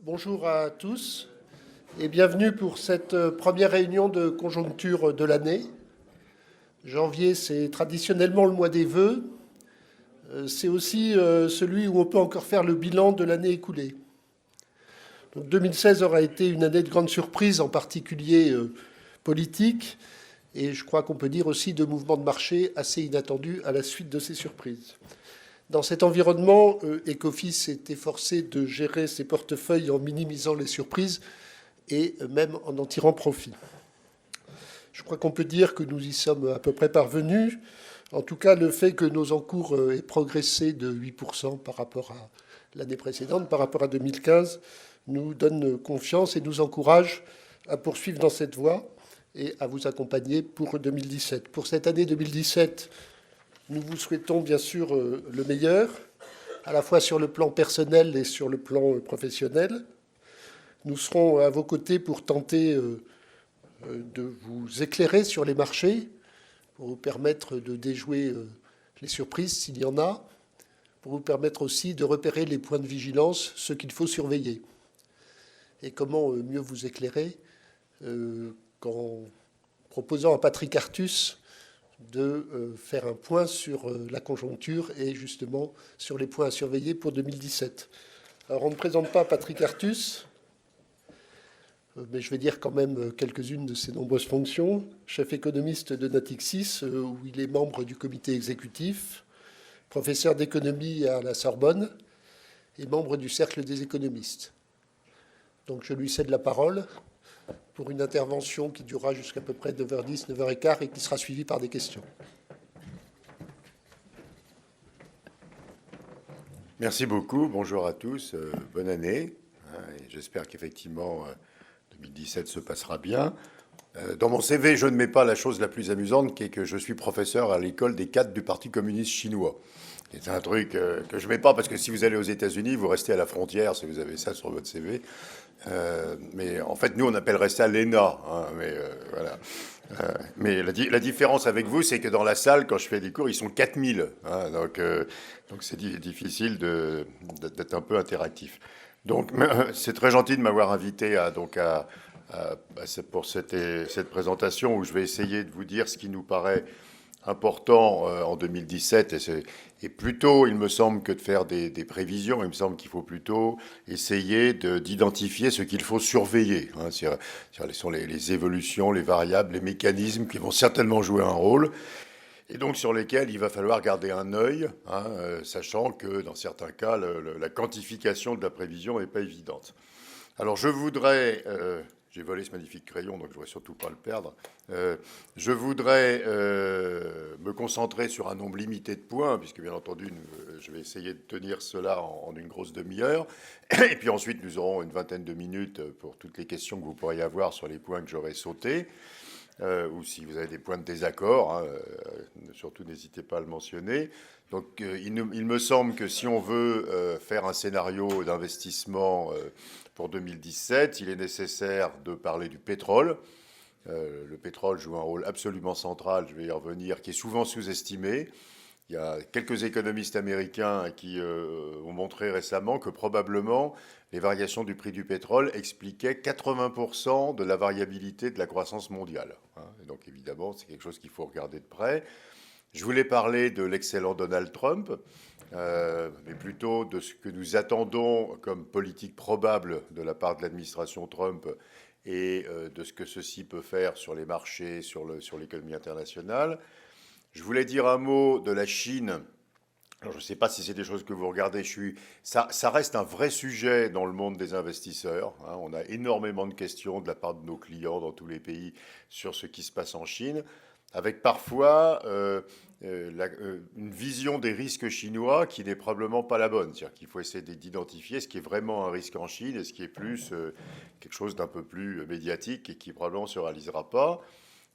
Bonjour à tous et bienvenue pour cette première réunion de conjoncture de l'année. Janvier, c'est traditionnellement le mois des vœux. C'est aussi celui où on peut encore faire le bilan de l'année écoulée. Donc 2016 aura été une année de grande surprise, en particulier politique, et je crois qu'on peut dire aussi de mouvements de marché assez inattendus à la suite de ces surprises. Dans cet environnement, Ecofis s'est efforcé de gérer ses portefeuilles en minimisant les surprises et même en tirant profit. Je crois qu'on peut dire que nous y sommes à peu près parvenus. En tout cas, le fait que nos encours aient progressé de 8% par rapport à l'année précédente, par rapport à 2015, nous donne confiance et nous encourage à poursuivre dans cette voie et à vous accompagner pour 2017. Pour cette année 2017, nous vous souhaitons bien sûr le meilleur, à la fois sur le plan personnel et sur le plan professionnel. Nous serons à vos côtés pour tenter de vous éclairer sur les marchés, pour vous permettre de déjouer les surprises s'il y en a, pour vous permettre aussi de repérer les points de vigilance, ceux qu'il faut surveiller. Et comment mieux vous éclairer qu'en proposant à Patrick Artus de faire un point sur la conjoncture et justement sur les points à surveiller pour 2017. Alors on ne présente pas Patrick Artus, mais je vais dire quand même quelques-unes de ses nombreuses fonctions. Chef économiste de Natixis, où il est membre du comité exécutif, professeur d'économie à la Sorbonne et membre du Cercle des économistes. Donc je lui cède la parole pour une intervention qui durera jusqu'à peu près 9h10, 9h15 et qui sera suivie par des questions. Merci beaucoup. Bonjour à tous. Bonne année. J'espère qu'effectivement 2017 se passera bien. Dans mon CV, je ne mets pas la chose la plus amusante, qui est que je suis professeur à l'école des cadres du Parti communiste chinois. C'est un truc que je ne mets pas parce que si vous allez aux États-Unis, vous restez à la frontière si vous avez ça sur votre CV. Mais en fait, nous, on appellerait ça l'ENA. Voilà. Mais la différence avec vous, c'est que dans la salle, quand je fais des cours, ils sont 4000. Donc c'est difficile d'être un peu interactif. Donc, c'est très gentil de m'avoir invité pour cette présentation où je vais essayer de vous dire ce qui nous paraît important en 2017. Et plutôt, il me semble, que de faire des prévisions, il me semble qu'il faut plutôt essayer d'identifier ce qu'il faut surveiller. Sur les évolutions, les variables, les mécanismes qui vont certainement jouer un rôle et donc sur lesquels il va falloir garder un œil, sachant que dans certains cas, la quantification de la prévision n'est pas évidente. Alors je voudrais... j'ai volé ce magnifique crayon, donc je ne voudrais surtout pas le perdre. Je voudrais me concentrer sur un nombre limité de points, puisque bien entendu, je vais essayer de tenir cela en une grosse demi-heure. Et puis ensuite, nous aurons une vingtaine de minutes pour toutes les questions que vous pourriez avoir sur les points que j'aurai sautés. Ou si vous avez des points de désaccord, surtout n'hésitez pas à le mentionner. Donc il me semble que si on veut faire un scénario d'investissement pour 2017, il est nécessaire de parler du pétrole. Le pétrole joue un rôle absolument central, je vais y revenir, qui est souvent sous-estimé. Il y a quelques économistes américains qui ont montré récemment que probablement les variations du prix du pétrole expliquaient 80% de la variabilité de la croissance mondiale. Et donc évidemment, c'est quelque chose qu'il faut regarder de près. Je voulais parler de l'excellent Donald Trump, mais plutôt de ce que nous attendons comme politique probable de la part de l'administration Trump et de ce que ceci peut faire sur les marchés, sur l'économie internationale. Je voulais dire un mot de la Chine. Alors, je ne sais pas si c'est des choses que vous regardez. Ça reste un vrai sujet dans le monde des investisseurs. On a énormément de questions de la part de nos clients dans tous les pays sur ce qui se passe en Chine, avec parfois une vision des risques chinois qui n'est probablement pas la bonne. C'est-à-dire qu'il faut essayer d'identifier ce qui est vraiment un risque en Chine et ce qui est plus quelque chose d'un peu plus médiatique et qui probablement ne se réalisera pas.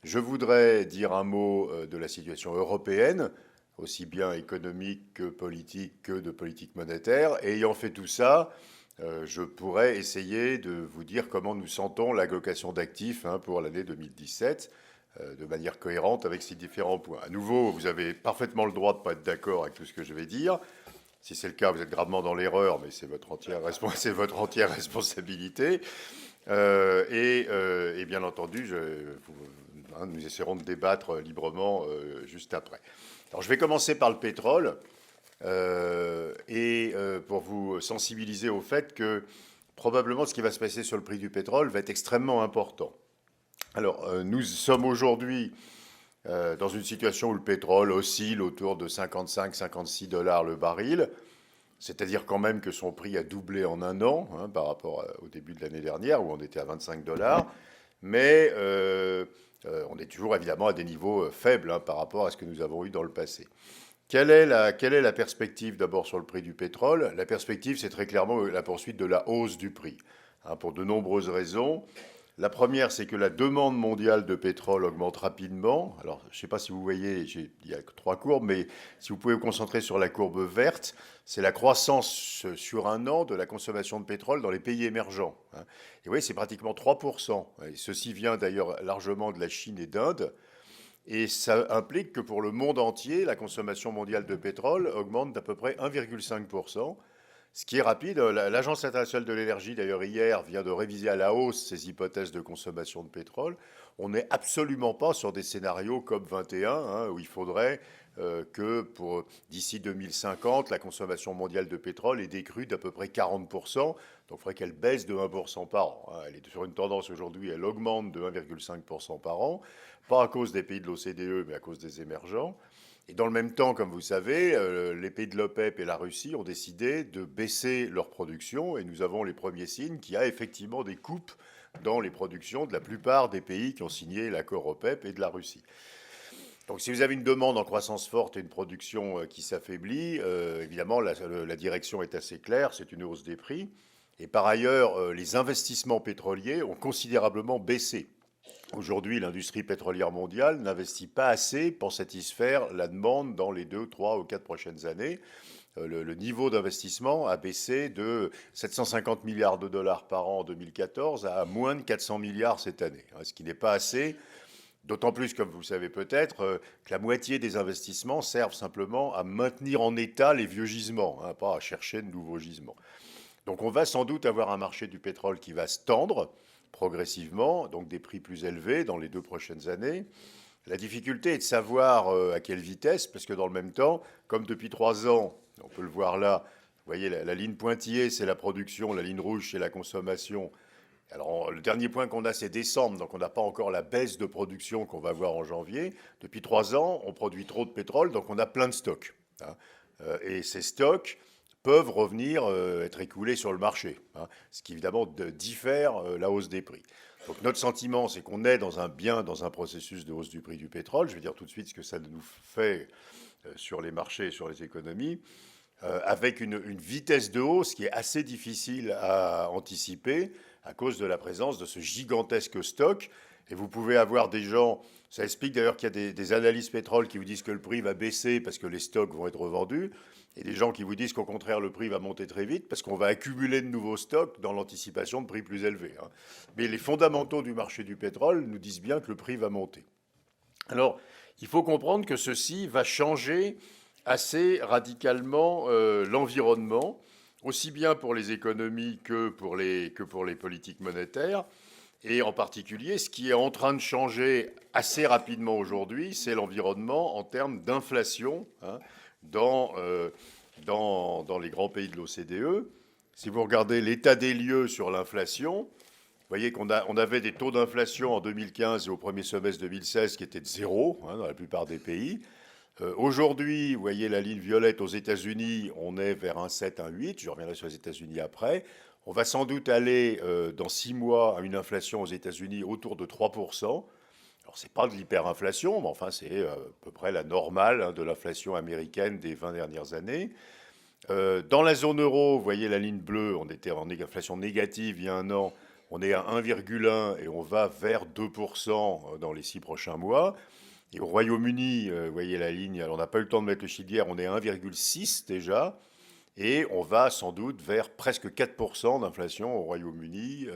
Je voudrais dire un mot de la situation européenne, aussi bien économique que politique que de politique monétaire. Et ayant fait tout ça, je pourrais essayer de vous dire comment nous sentons l'allocation d'actifs pour l'année 2017, de manière cohérente avec ces différents points. À nouveau, vous avez parfaitement le droit de ne pas être d'accord avec tout ce que je vais dire. Si c'est le cas, vous êtes gravement dans l'erreur, mais c'est votre entière responsabilité. Et bien entendu, nous essaierons de débattre librement juste après. Alors, je vais commencer par le pétrole pour vous sensibiliser au fait que probablement ce qui va se passer sur le prix du pétrole va être extrêmement important. Alors, nous sommes aujourd'hui dans une situation où le pétrole oscille autour de 55-56 dollars le baril, c'est-à-dire quand même que son prix a doublé en un an par rapport au début de l'année dernière où on était à 25 dollars, mais on est toujours évidemment à des niveaux faibles par rapport à ce que nous avons eu dans le passé. Quelle est la perspective d'abord sur le prix du pétrole? La perspective, c'est très clairement la poursuite de la hausse du prix, pour de nombreuses raisons. La première, c'est que la demande mondiale de pétrole augmente rapidement. Alors, je ne sais pas si vous voyez, il y a 3 courbes, mais si vous pouvez vous concentrer sur la courbe verte, c'est la croissance sur un an de la consommation de pétrole dans les pays émergents. Et vous voyez, c'est pratiquement 3%. Et ceci vient d'ailleurs largement de la Chine et d'Inde. Et ça implique que pour le monde entier, la consommation mondiale de pétrole augmente d'à peu près 1,5%. Ce qui est rapide, l'Agence internationale de l'énergie, d'ailleurs hier, vient de réviser à la hausse ses hypothèses de consommation de pétrole. On n'est absolument pas sur des scénarios comme 21, où il faudrait que d'ici 2050, la consommation mondiale de pétrole ait décru d'à peu près 40%. Donc il faudrait qu'elle baisse de 1% par an. Elle est sur une tendance aujourd'hui, elle augmente de 1,5% par an, pas à cause des pays de l'OCDE, mais à cause des émergents. Et dans le même temps, comme vous savez, les pays de l'OPEP et la Russie ont décidé de baisser leur production et nous avons les premiers signes qu'il y a effectivement des coupes dans les productions de la plupart des pays qui ont signé l'accord OPEP et de la Russie. Donc si vous avez une demande en croissance forte et une production qui s'affaiblit, évidemment la direction est assez claire, c'est une hausse des prix. Et par ailleurs, les investissements pétroliers ont considérablement baissé. Aujourd'hui, l'industrie pétrolière mondiale n'investit pas assez pour satisfaire la demande dans les 2, 3 ou 4 prochaines années. Le niveau d'investissement a baissé de 750 milliards de dollars par an en 2014 à moins de 400 milliards cette année, ce qui n'est pas assez. D'autant plus, comme vous le savez peut-être, que la moitié des investissements servent simplement à maintenir en état les vieux gisements, pas à chercher de nouveaux gisements. Donc on va sans doute avoir un marché du pétrole qui va se tendre progressivement, donc des prix plus élevés dans les 2 prochaines années. La difficulté est de savoir à quelle vitesse, parce que dans le même temps, comme depuis 3 ans, on peut le voir là, vous voyez la ligne pointillée, c'est la production, la ligne rouge, c'est la consommation. Alors le dernier point qu'on a, c'est décembre, donc on n'a pas encore la baisse de production qu'on va voir en janvier. Depuis 3 ans, on produit trop de pétrole, donc on a plein de stocks. Et ces stocks peuvent revenir être écoulés sur le marché, ce qui évidemment diffère la hausse des prix. Donc notre sentiment, c'est qu'on est dans un processus de hausse du prix du pétrole. Je vais dire tout de suite ce que ça nous fait sur les marchés et sur les économies, avec une vitesse de hausse qui est assez difficile à anticiper à cause de la présence de ce gigantesque stock. Et vous pouvez avoir des gens, ça explique d'ailleurs qu'il y a des analystes pétrole qui vous disent que le prix va baisser parce que les stocks vont être revendus, et des gens qui vous disent qu'au contraire le prix va monter très vite parce qu'on va accumuler de nouveaux stocks dans l'anticipation de prix plus élevés. Mais les fondamentaux du marché du pétrole nous disent bien que le prix va monter. Alors, il faut comprendre que ceci va changer assez radicalement l'environnement, aussi bien pour les économies que pour les politiques monétaires. Et en particulier, ce qui est en train de changer assez rapidement aujourd'hui, c'est l'environnement en termes d'inflation dans les grands pays de l'OCDE. Si vous regardez l'état des lieux sur l'inflation, vous voyez qu'on avait des taux d'inflation en 2015 et au premier semestre 2016 qui étaient de 0 dans la plupart des pays. Aujourd'hui, vous voyez la ligne violette aux États-Unis, on est vers un 7, un 8. Je reviendrai sur les États-Unis après. On va sans doute aller dans 6 mois à une inflation aux États-Unis autour de 3%. Alors, ce n'est pas de l'hyperinflation, mais enfin, c'est à peu près la normale de l'inflation américaine des 20 dernières années. Dans la zone euro, vous voyez la ligne bleue, on était en inflation négative il y a un an. On est à 1,1 et on va vers 2% dans les 6 prochains mois. Et au Royaume-Uni, vous voyez la ligne, alors on n'a pas eu le temps de mettre le chiffre d'hier, on est à 1,6 déjà. Et on va sans doute vers presque 4% d'inflation au Royaume-Uni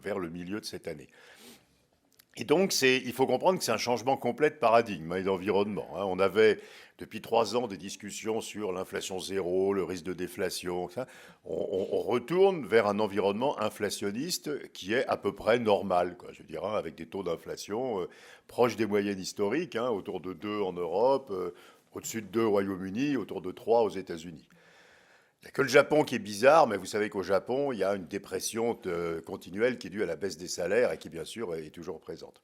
vers le milieu de cette année. Et donc, il faut comprendre que c'est un changement complet de paradigme et d'environnement. On avait depuis 3 ans des discussions sur l'inflation zéro, le risque de déflation. Ça. On retourne vers un environnement inflationniste qui est à peu près normal, quoi, je dirais, avec des taux d'inflation proches des moyennes historiques, autour de 2 en Europe, au-dessus de 2 au Royaume-Uni, autour de 3 aux États-Unis. Il n'y a que le Japon qui est bizarre, mais vous savez qu'au Japon, il y a une dépression continuelle qui est due à la baisse des salaires et qui, bien sûr, est toujours présente.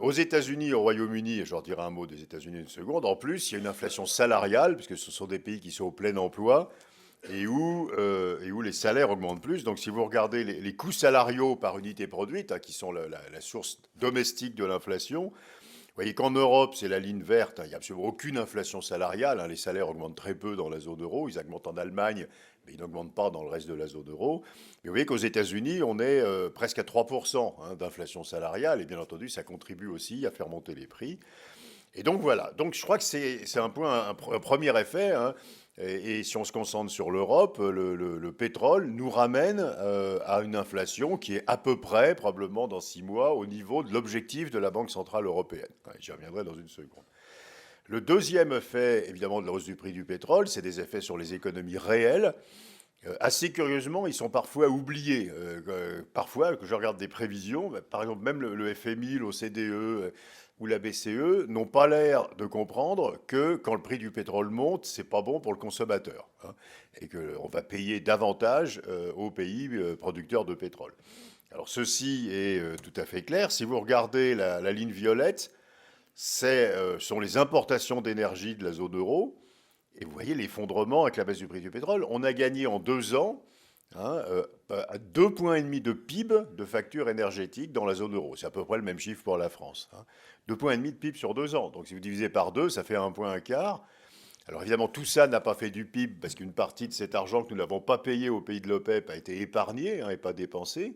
Aux États-Unis, au Royaume-Uni, et je leur dirai un mot des États-Unis une seconde, en plus, il y a une inflation salariale, puisque ce sont des pays qui sont au plein emploi et où les salaires augmentent plus. Donc, si vous regardez les coûts salariaux par unité produite, qui sont la source domestique de l'inflation, vous voyez qu'en Europe, c'est la ligne verte, il n'y a absolument aucune inflation salariale, les salaires augmentent très peu dans la zone euro, ils augmentent en Allemagne, mais ils n'augmentent pas dans le reste de la zone euro. Mais vous voyez qu'aux États-Unis, on est presque à 3% d'inflation salariale, et bien entendu, ça contribue aussi à faire monter les prix. Et donc voilà, donc je crois que c'est un premier effet. Et si on se concentre sur l'Europe, le pétrole nous ramène à une inflation qui est à peu près, probablement dans 6 mois, au niveau de l'objectif de la Banque Centrale Européenne. J'y reviendrai dans une seconde. Le deuxième effet, évidemment, de la hausse du prix du pétrole, c'est des effets sur les économies réelles. Assez curieusement, ils sont parfois oubliés. Parfois, que je regarde des prévisions, par exemple, même le FMI, l'OCDE ou la BCE n'ont pas l'air de comprendre que quand le prix du pétrole monte, c'est pas bon pour le consommateur, et qu'on va payer davantage aux pays producteurs de pétrole. Alors ceci est tout à fait clair. Si vous regardez la ligne violette, sont les importations d'énergie de la zone euro. Et vous voyez l'effondrement avec la baisse du prix du pétrole. On a gagné en 2 ans 2,5 points de PIB de facture énergétique dans la zone euro. C'est à peu près le même chiffre pour la France. 2,5 points de PIB sur 2 ans. Donc si vous divisez par 2, ça fait 1,15 point. Alors évidemment, tout ça n'a pas fait du PIB parce qu'une partie de cet argent que nous n'avons pas payé aux pays de l'OPEP a été épargné et pas dépensé.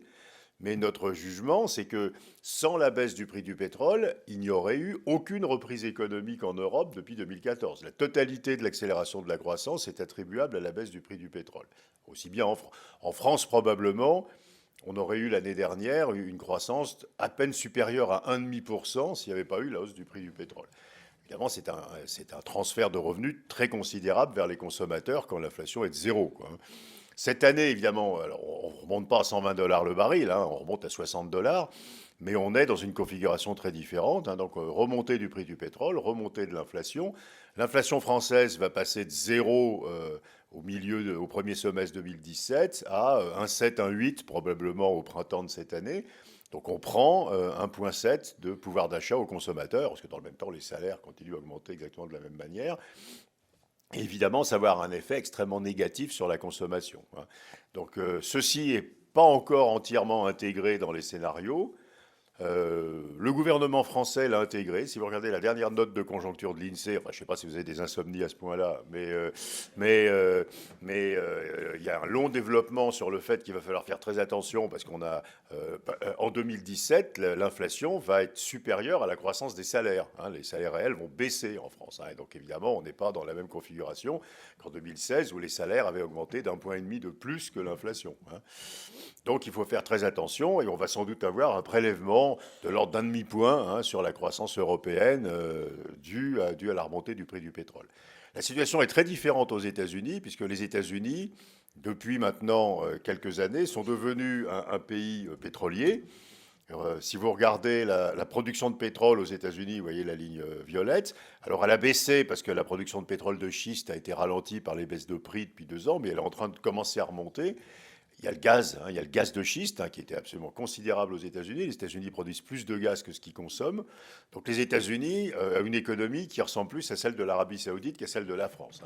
Mais notre jugement, c'est que sans la baisse du prix du pétrole, il n'y aurait eu aucune reprise économique en Europe depuis 2014. La totalité de l'accélération de la croissance est attribuable à la baisse du prix du pétrole. Aussi bien en France, probablement, on aurait eu l'année dernière une croissance à peine supérieure à 1,5% s'il n'y avait pas eu la hausse du prix du pétrole. Évidemment, c'est un transfert de revenus très considérable vers les consommateurs quand l'inflation est de zéro, quoi. Cette année, évidemment, alors on ne remonte pas à 120 $ le baril, on remonte à 60 $, mais on est dans une configuration très différente. Donc, remontée du prix du pétrole, remontée de l'inflation. L'inflation française va passer de 0 au premier semestre 2017 à 1,7, 1,8 probablement au printemps de cette année. Donc on prend 1,7 de pouvoir d'achat aux consommateurs, parce que dans le même temps, les salaires continuent à augmenter exactement de la même manière. Et évidemment, ça va avoir un effet extrêmement négatif sur la consommation. Donc ceci n'est pas encore entièrement intégré dans les scénarios. Le gouvernement français l'a intégré. Si vous regardez la dernière note de conjoncture de l'INSEE, enfin, je ne sais pas si vous avez des insomnies à ce point-là, il y a un long développement sur le fait qu'il va falloir faire très attention parce qu'on a, en 2017, l'inflation va être supérieure à la croissance des salaires. Les salaires réels vont baisser en France. Et donc évidemment, on n'est pas dans la même configuration qu'en 2016 où les salaires avaient augmenté d'1,5 point de plus que l'inflation. Donc il faut faire très attention et on va sans doute avoir un prélèvement de l'ordre d'un demi-point sur la croissance européenne due à la remontée du prix du pétrole. La situation est très différente aux États-Unis puisque les États-Unis, depuis maintenant quelques années, sont devenus un pays pétrolier. Si vous regardez la production de pétrole aux États-Unis, vous voyez la ligne violette. Alors elle a baissé parce que la production de pétrole de schiste a été ralentie par les baisses de prix depuis 2 ans, mais elle est en train de commencer à remonter. Il y a le gaz, il y a le gaz de schiste qui était absolument considérable aux États-Unis. Les États-Unis produisent plus de gaz que ce qu'ils consomment. Donc les États-Unis ont une économie qui ressemble plus à celle de l'Arabie Saoudite qu'à celle de la France.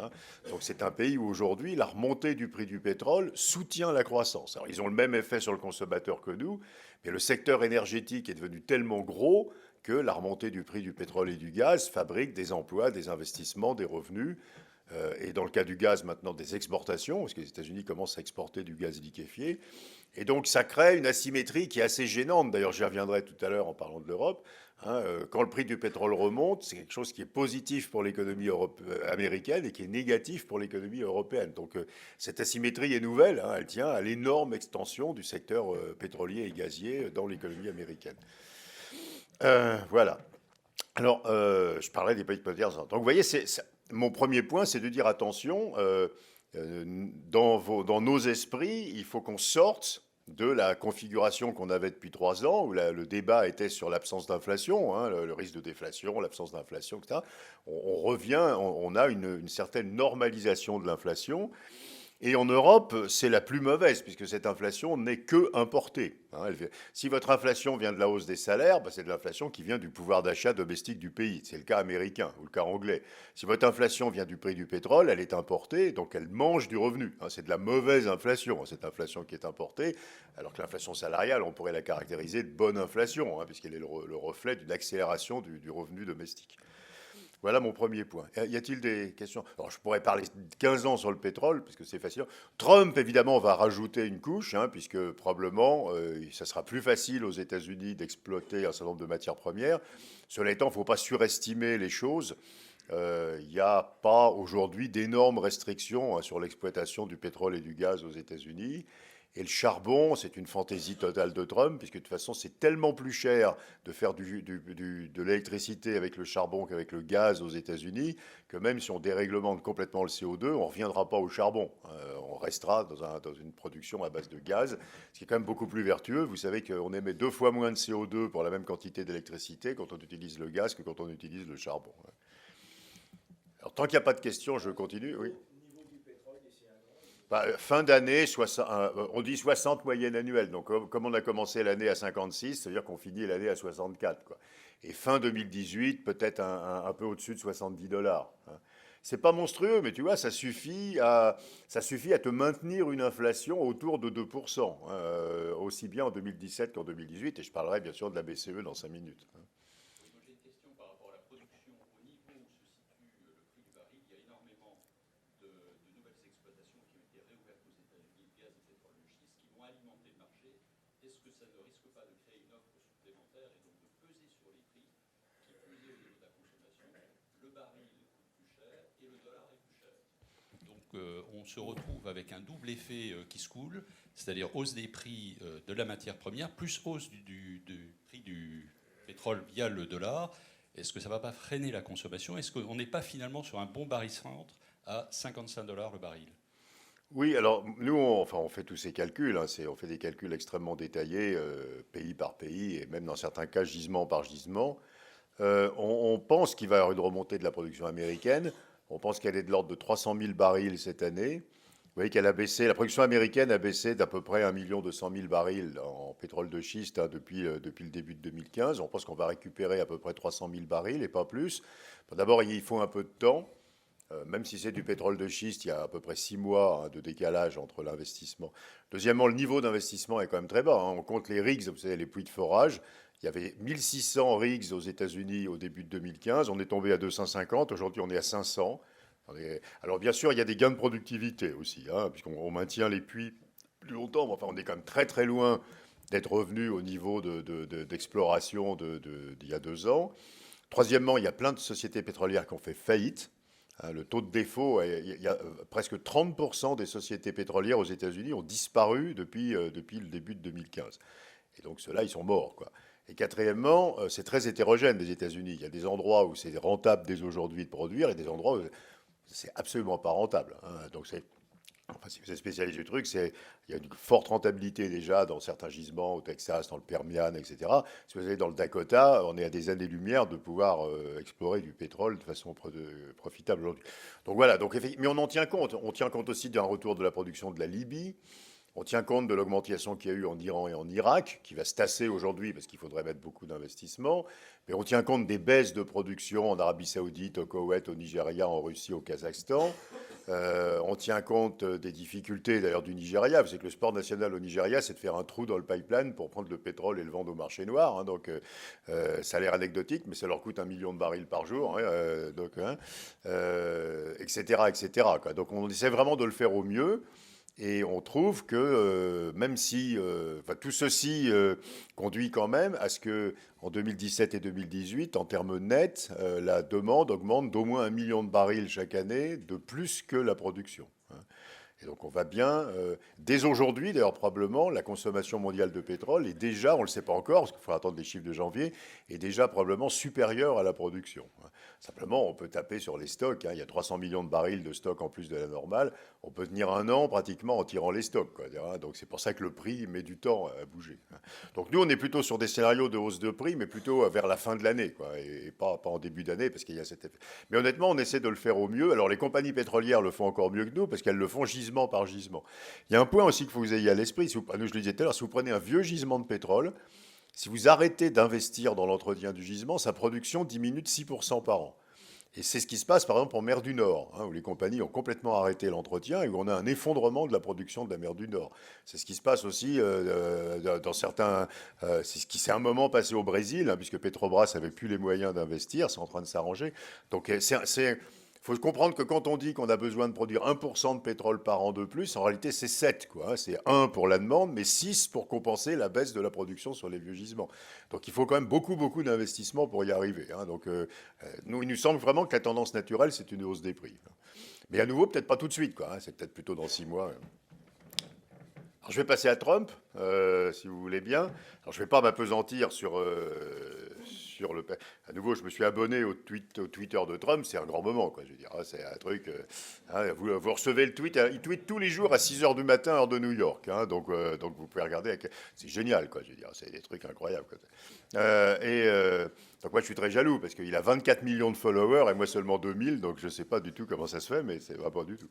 Donc c'est un pays où aujourd'hui la remontée du prix du pétrole soutient la croissance. Alors ils ont le même effet sur le consommateur que nous, mais le secteur énergétique est devenu tellement gros que la remontée du prix du pétrole et du gaz fabrique des emplois, des investissements, des revenus. Et dans le cas du gaz, maintenant, des exportations, parce que les États-Unis commencent à exporter du gaz liquéfié. Et donc, ça crée une asymétrie qui est assez gênante. D'ailleurs, j'y reviendrai tout à l'heure en parlant de l'Europe. Quand le prix du pétrole remonte, c'est quelque chose qui est positif pour l'économie américaine et qui est négatif pour l'économie européenne. Donc, cette asymétrie est nouvelle. Elle tient à l'énorme extension du secteur pétrolier et gazier dans l'économie américaine. Voilà. Alors, je parlais des pays modernes. Donc, vous voyez, mon premier point, c'est de dire attention, dans nos esprits, il faut qu'on sorte de la configuration qu'on avait depuis 3 ans, où le débat était sur l'absence d'inflation, hein, le risque de déflation, l'absence d'inflation, etc. On revient, on a une certaine normalisation de l'inflation. Et en Europe, c'est la plus mauvaise, puisque cette inflation n'est que importée. Hein. Si votre inflation vient de la hausse des salaires, c'est de l'inflation qui vient du pouvoir d'achat domestique du pays. C'est le cas américain ou le cas anglais. Si votre inflation vient du prix du pétrole, elle est importée, donc elle mange du revenu. Hein. C'est de la mauvaise inflation, cette inflation qui est importée, alors que l'inflation salariale, on pourrait la caractériser de bonne inflation, puisqu'elle est le reflet d'une accélération du revenu domestique. Voilà mon premier point. Y a-t-il des questions? Alors, je pourrais parler 15 ans sur le pétrole, puisque c'est facile. Trump, évidemment, va rajouter une couche, puisque probablement, ça sera plus facile aux États-Unis d'exploiter un certain nombre de matières premières. Cela étant, il ne faut pas surestimer les choses. Il n'y a pas aujourd'hui d'énormes restrictions sur l'exploitation du pétrole et du gaz aux États-Unis. Et le charbon, c'est une fantaisie totale de Trump, puisque de toute façon, c'est tellement plus cher de faire de l'électricité avec le charbon qu'avec le gaz aux États-Unis, que même si on déréglemente complètement le CO2, on ne reviendra pas au charbon. On restera dans une production à base de gaz, ce qui est quand même beaucoup plus vertueux. Vous savez qu'on émet 2 fois moins de CO2 pour la même quantité d'électricité quand on utilise le gaz que quand on utilise le charbon. Alors, tant qu'il n'y a pas de questions, je continue. Oui. Fin d'année, on dit 60 moyenne annuelle. Donc, comme on a commencé l'année à 56, c'est-à-dire qu'on finit l'année à 64. Quoi. Et fin 2018, peut-être un peu au-dessus de $70. C'est pas monstrueux, mais tu vois, ça suffit à te maintenir une inflation autour de 2%, aussi bien en 2017 qu'en 2018. Et je parlerai bien sûr de la BCE dans 5 minutes. J'ai une question par rapport à la production. Au niveau où se situe le prix du baril, il y a énormément de nouvelles exploitations qui ont été réouvertes aux États-Unis, de gaz et pétrole de schiste, qui vont alimenter le marché. Est-ce que ça ne risque pas de créer une offre supplémentaire et donc de peser sur les prix, qui plus est au niveau de la consommation? Le baril coûte plus cher et le dollar est plus cher. Donc on se retrouve avec un double effet qui se coule, c'est-à-dire hausse des prix de la matière première, plus hausse du prix du pétrole via le dollar. Est-ce que ça ne va pas freiner la consommation? Est-ce qu'on n'est pas finalement sur un bon baril-centre à $55 le baril? Oui, alors nous, on fait tous ces calculs. On fait des calculs extrêmement détaillés, pays par pays, et même dans certains cas, gisement par gisement. On pense qu'il va y avoir une remontée de la production américaine. On pense qu'elle est de l'ordre de 300 000 barils cette année. Vous voyez qu'elle a baissé, la production américaine a baissé d'à peu près 1 200 000 barils en pétrole de schiste depuis le début de 2015. On pense qu'on va récupérer à peu près 300 000 barils et pas plus. D'abord, il faut un peu de temps. Même si c'est du pétrole de schiste, il y a à peu près 6 mois de décalage entre l'investissement. Deuxièmement, le niveau d'investissement est quand même très bas. On compte les rigs, vous savez, les puits de forage. Il y avait 1600 rigs aux États-Unis au début de 2015. On est tombé à 250. Aujourd'hui, on est à 500. Alors, bien sûr, il y a des gains de productivité aussi, puisqu'on maintient les puits plus longtemps. Mais enfin, on est quand même très, très loin d'être revenu au niveau d'exploration d'il y a 2 ans. Troisièmement, il y a plein de sociétés pétrolières qui ont fait faillite. Le taux de défaut, il y a presque 30% des sociétés pétrolières aux États-Unis ont disparu depuis le début de 2015. Et donc ceux-là, ils sont morts, quoi. Et quatrièmement, c'est très hétérogène les États-Unis. Il y a des endroits où c'est rentable dès aujourd'hui de produire et des endroits où c'est absolument pas rentable. Donc si vous êtes spécialiste du truc, il y a une forte rentabilité déjà dans certains gisements, au Texas, dans le Permian, etc. Si vous allez dans le Dakota, on est à des années-lumière de pouvoir explorer du pétrole de façon profitable aujourd'hui. Donc voilà, mais on en tient compte. On tient compte aussi d'un retour de la production de la Libye. On tient compte de l'augmentation qu'il y a eu en Iran et en Irak, qui va se tasser aujourd'hui parce qu'il faudrait mettre beaucoup d'investissements. Mais on tient compte des baisses de production en Arabie Saoudite, au Koweït, au Nigeria, en Russie, au Kazakhstan. On tient compte des difficultés d'ailleurs du Nigeria. Vous savez que le sport national au Nigeria, c'est de faire un trou dans le pipeline pour prendre le pétrole et le vendre au marché noir. Donc ça a l'air anecdotique, mais ça leur coûte 1 million de barils par jour, etc., etc. Donc on essaie vraiment de le faire au mieux. Et on trouve que même si tout ceci conduit quand même à ce que en 2017 et 2018, en termes nets, la demande augmente d'au moins 1 million de barils chaque année, de plus que la production. Et donc on va bien, dès aujourd'hui d'ailleurs probablement, la consommation mondiale de pétrole est déjà, on ne le sait pas encore, parce qu'il faut attendre les chiffres de janvier, est déjà probablement supérieure à la production. Simplement, on peut taper sur les stocks, il y a 300 millions de barils de stocks en plus de la normale, on peut tenir un an pratiquement en tirant les stocks, quoi. Donc c'est pour ça que le prix met du temps à bouger. Donc nous, on est plutôt sur des scénarios de hausse de prix, mais plutôt vers la fin de l'année, quoi, et pas en début d'année, parce qu'il y a cet effet. Mais honnêtement, on essaie de le faire au mieux. Alors les compagnies pétrolières le font encore mieux que nous, parce qu'elles le font gisement par gisement. Il y a un point aussi qu'il faut que vous ayez à l'esprit, je le disais tout à l'heure, si vous prenez un vieux gisement de pétrole, si vous arrêtez d'investir dans l'entretien du gisement, sa production diminue de 6% par an. Et c'est ce qui se passe par exemple en mer du Nord, où les compagnies ont complètement arrêté l'entretien et où on a un effondrement de la production de la mer du Nord. C'est ce qui se passe aussi dans certains... c'est ce qui s'est un moment passé au Brésil, puisque Petrobras n'avait plus les moyens d'investir, c'est en train de s'arranger. Donc il faut comprendre que quand on dit qu'on a besoin de produire 1% de pétrole par an de plus, en réalité c'est 7, quoi. C'est 1 pour la demande, mais 6 pour compenser la baisse de la production sur les vieux gisements. Donc il faut quand même beaucoup, beaucoup d'investissements pour y arriver. Donc nous, il nous semble vraiment que la tendance naturelle, c'est une hausse des prix. Mais à nouveau, peut-être pas tout de suite, quoi. C'est peut-être plutôt dans 6 mois. Alors, je vais passer à Trump, si vous voulez bien. Alors, je ne vais pas m'appesantir sur le... À nouveau, je me suis abonné au Twitter de Trump. C'est un grand moment, quoi. Je veux dire, c'est un truc... vous recevez le tweet. Il tweet tous les jours à 6 h du matin, heure de New York. Donc vous pouvez regarder. C'est génial, quoi. Je veux dire, c'est des trucs incroyables, quoi. Donc moi, je suis très jaloux parce qu'il a 24 millions de followers et moi seulement 2000. Donc je ne sais pas du tout comment ça se fait, mais c'est vraiment du tout.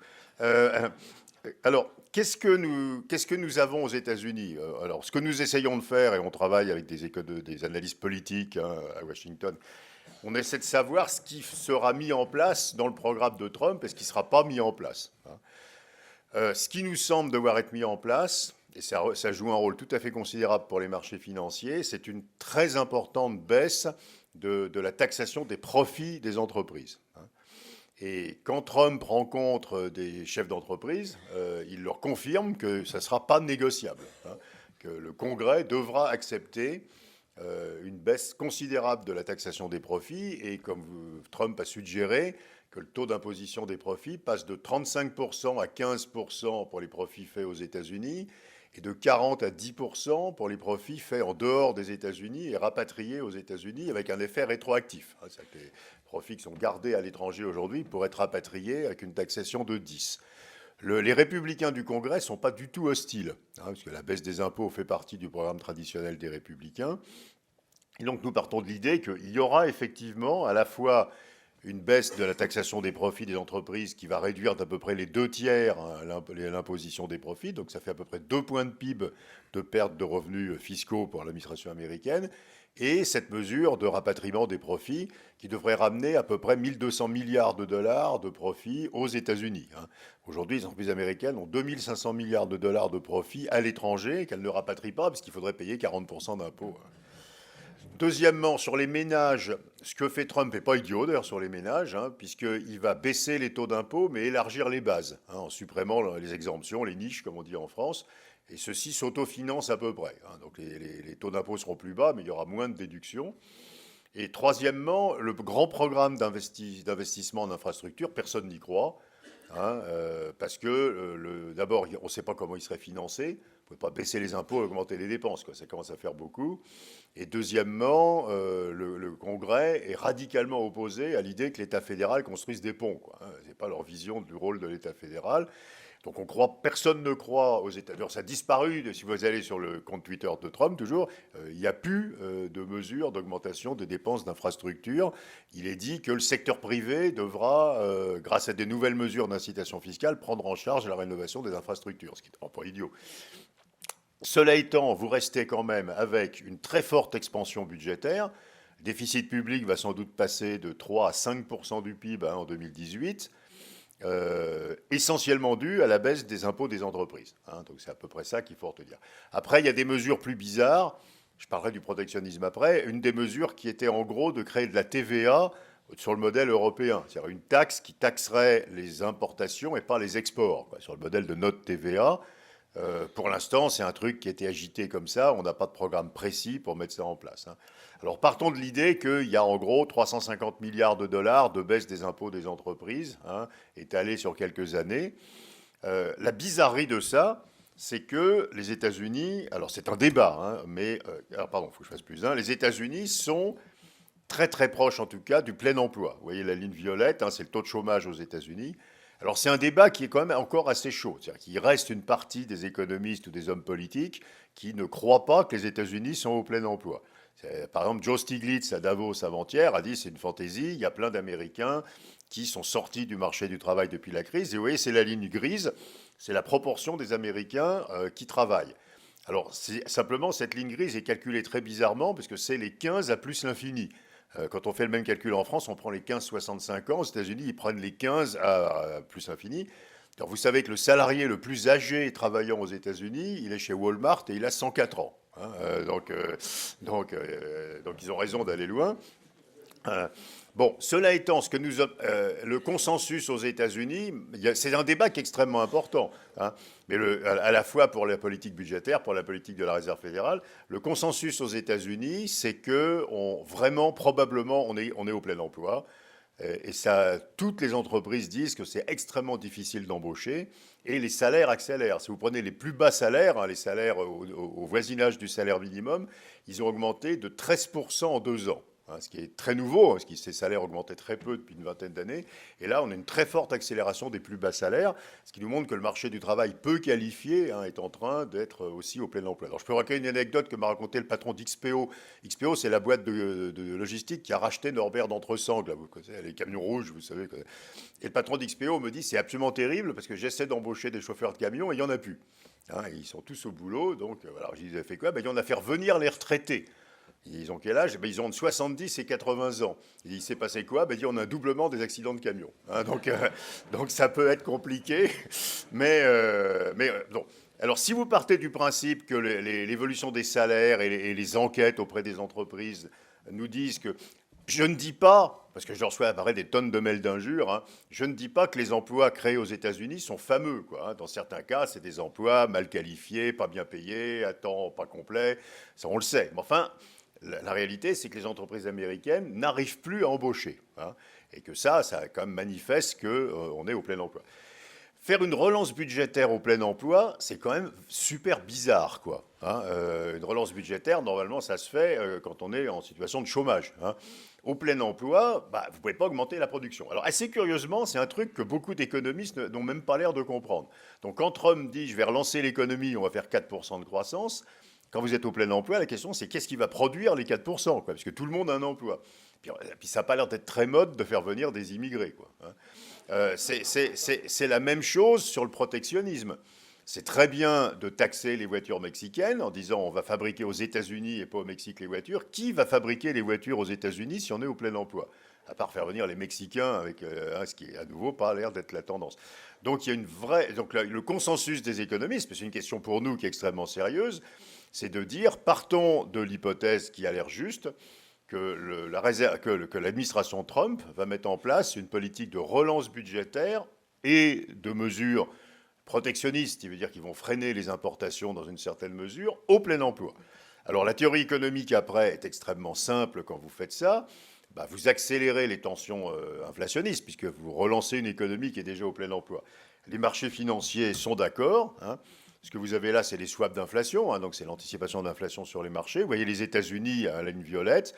Alors, qu'est-ce que nous avons aux États-Unis? Alors, ce que nous essayons de faire, et on travaille avec des analystes politiques à Washington, on essaie de savoir ce qui sera mis en place dans le programme de Trump et ce qui ne sera pas mis en place. Ce qui nous semble devoir être mis en place, et ça joue un rôle tout à fait considérable pour les marchés financiers, c'est une très importante baisse de la taxation des profits des entreprises. Et quand Trump rencontre des chefs d'entreprise, il leur confirme que ça ne sera pas négociable, que le Congrès devra accepter une baisse considérable de la taxation des profits, et comme Trump a suggéré, que le taux d'imposition des profits passe de 35% à 15% pour les profits faits aux États-Unis, et de 40 à 10% pour les profits faits en dehors des États-Unis et rapatriés aux États-Unis, avec un effet rétroactif. C'est-à-dire que les profits qui sont gardés à l'étranger aujourd'hui pourraient être rapatriés avec une taxation de 10. Les républicains du Congrès ne sont pas du tout hostiles, parce que la baisse des impôts fait partie du programme traditionnel des républicains. Et donc nous partons de l'idée qu'il y aura effectivement à la fois une baisse de la taxation des profits des entreprises qui va réduire d'à peu près les 2/3 l'imposition des profits. Donc ça fait à peu près 2 points de PIB de perte de revenus fiscaux pour l'administration américaine. Et cette mesure de rapatriement des profits qui devrait ramener à peu près 1200 milliards de dollars de profits aux États-Unis. Aujourd'hui, les entreprises américaines ont 2500 milliards de dollars de profits à l'étranger qu'elles ne rapatrient pas parce qu'il faudrait payer 40% d'impôts. Deuxièmement, sur les ménages, ce que fait Trump n'est pas idiot d'ailleurs sur les ménages, puisqu'il va baisser les taux d'impôt mais élargir les bases, en supprimant les exemptions, les niches comme on dit en France, et ceci s'autofinance à peu près. Donc les taux d'impôt seront plus bas mais il y aura moins de déductions. Et troisièmement, le grand programme d'investissement en infrastructure, personne n'y croit, parce que d'abord on ne sait pas comment il serait financé. Vous ne pouvez pas baisser les impôts et augmenter les dépenses, quoi. Ça commence à faire beaucoup. Et deuxièmement, le Congrès est radicalement opposé à l'idée que l'État fédéral construise des ponts, quoi. Ce n'est pas leur vision du rôle de l'État fédéral. Donc personne ne croit aux États. Alors ça a disparu, si vous allez sur le compte Twitter de Trump, toujours, il n'y a plus de mesures d'augmentation des dépenses d'infrastructure. Il est dit que le secteur privé devra, grâce à des nouvelles mesures d'incitation fiscale, prendre en charge la rénovation des infrastructures, ce qui n'est pas idiot. Cela étant, vous restez quand même avec une très forte expansion budgétaire. Le déficit public va sans doute passer de 3 à 5% du PIB en 2018, essentiellement dû à la baisse des impôts des entreprises. Donc c'est à peu près ça qu'il faut retenir. Après, il y a des mesures plus bizarres. Je parlerai du protectionnisme après. Une des mesures qui était en gros de créer de la TVA sur le modèle européen, c'est-à-dire une taxe qui taxerait les importations et pas les exports, quoi, sur le modèle de notre TVA. Pour l'instant, c'est un truc qui a été agité comme ça. On n'a pas de programme précis pour mettre ça en place. Alors, partons de l'idée qu'il y a en gros 350 milliards de dollars de baisse des impôts des entreprises, étalés sur quelques années. La bizarrerie de ça, c'est que les États-Unis, alors c'est un débat, hein, mais, alors pardon, il faut que je fasse plus un, les États-Unis sont très très proches en tout cas du plein emploi. Vous voyez la ligne violette, hein, c'est le taux de chômage aux États-Unis. Alors c'est un débat qui est quand même encore assez chaud. C'est-à-dire qu'il reste une partie des économistes ou des hommes politiques qui ne croient pas que les États-Unis sont au plein emploi. Par exemple, Joe Stiglitz à Davos avant-hier a dit c'est une fantaisie, il y a plein d'Américains qui sont sortis du marché du travail depuis la crise. Et vous voyez, c'est la ligne grise, c'est la proportion des Américains qui travaillent. Alors simplement, cette ligne grise est calculée très bizarrement parce que c'est les 15 à plus l'infini. Quand on fait le même calcul en France, on prend les 15-65 ans. Aux États-Unis, ils prennent les 15 à plus infini. Alors vous savez que le salarié le plus âgé travaillant aux États-Unis, il est chez Walmart et il a 104 ans. Hein, donc ils ont raison d'aller loin. Bon, cela étant, le consensus aux États-Unis, c'est un débat qui est extrêmement important, hein, mais à la fois pour la politique budgétaire, pour la politique de la Réserve fédérale, le consensus aux États-Unis, c'est que vraiment, probablement, on est au plein emploi. Et ça, toutes les entreprises disent que c'est extrêmement difficile d'embaucher et les salaires accélèrent. Si vous prenez les plus bas salaires, hein, les salaires au voisinage du salaire minimum, ils ont augmenté de 13% en 2 ans. Hein, ce qui est très nouveau, parce que ces salaires augmentaient très peu depuis une vingtaine d'années. Et là, on a une très forte accélération des plus bas salaires, ce qui nous montre que le marché du travail peu qualifié, hein, est en train d'être aussi au plein emploi. Alors, je peux raconter une anecdote que m'a raconté le patron d'XPO. XPO, c'est la boîte de logistique qui a racheté Norbert d'Entresangles. Vous connaissez, les camions rouges, vous savez. Et le patron d'XPO me dit, c'est absolument terrible, parce que j'essaie d'embaucher des chauffeurs de camions et il n'y en a plus. Hein, ils sont tous au boulot. Donc, alors, je dis, vous avez fait quoi? Ben, il y en a fait revenir les retraités. Ils ont quel âge? Ben, ils ont entre 70 et 80 ans. Il s'est passé quoi? Ben, on a un doublement des accidents de camion. Hein, donc ça peut être compliqué. Bon. Alors si vous partez du principe que l'évolution des salaires et les enquêtes auprès des entreprises nous disent que... Je ne dis pas, parce que je reçois apparaître des tonnes de mails d'injures, hein, je ne dis pas que les emplois créés aux États-Unis sont fameux, quoi, hein. Dans certains cas, c'est des emplois mal qualifiés, pas bien payés, à temps pas complet. Ça, on le sait. Mais enfin... La réalité, c'est que les entreprises américaines n'arrivent plus à embaucher. Hein, et que ça quand même manifeste qu'on est au plein emploi. Faire une relance budgétaire au plein emploi, c'est quand même super bizarre, quoi. Hein, une relance budgétaire, normalement, ça se fait quand on est en situation de chômage. Hein. Au plein emploi, vous ne pouvez pas augmenter la production. Alors, assez curieusement, c'est un truc que beaucoup d'économistes n'ont même pas l'air de comprendre. Donc, quand Trump dit « je vais relancer l'économie, on va faire 4% de croissance », quand vous êtes au plein emploi, la question c'est qu'est-ce qui va produire les 4%, quoi, parce que tout le monde a un emploi. Puis ça n'a pas l'air d'être très mode de faire venir des immigrés, quoi. C'est la même chose sur le protectionnisme. C'est très bien de taxer les voitures mexicaines en disant on va fabriquer aux États-Unis et pas au Mexique les voitures. Qui va fabriquer les voitures aux États-Unis si on est au plein emploi? À part faire venir les Mexicains, avec ce qui est à nouveau pas l'air d'être la tendance. Donc il y a une vraie. Donc le consensus des économistes, c'est une question pour nous qui est extrêmement sérieuse, c'est de dire partons de l'hypothèse qui a l'air juste que l'administration Trump va mettre en place une politique de relance budgétaire et de mesures protectionnistes, qui veut dire qu'ils vont freiner les importations dans une certaine mesure, au plein emploi. Alors la théorie économique après est extrêmement simple quand vous faites ça. Vous accélérez les tensions inflationnistes puisque vous relancez une économie qui est déjà au plein emploi. Les marchés financiers sont d'accord. Hein. Ce que vous avez là, c'est les swaps d'inflation, hein, donc c'est l'anticipation d'inflation sur les marchés. Vous voyez les États-Unis à la ligne violette.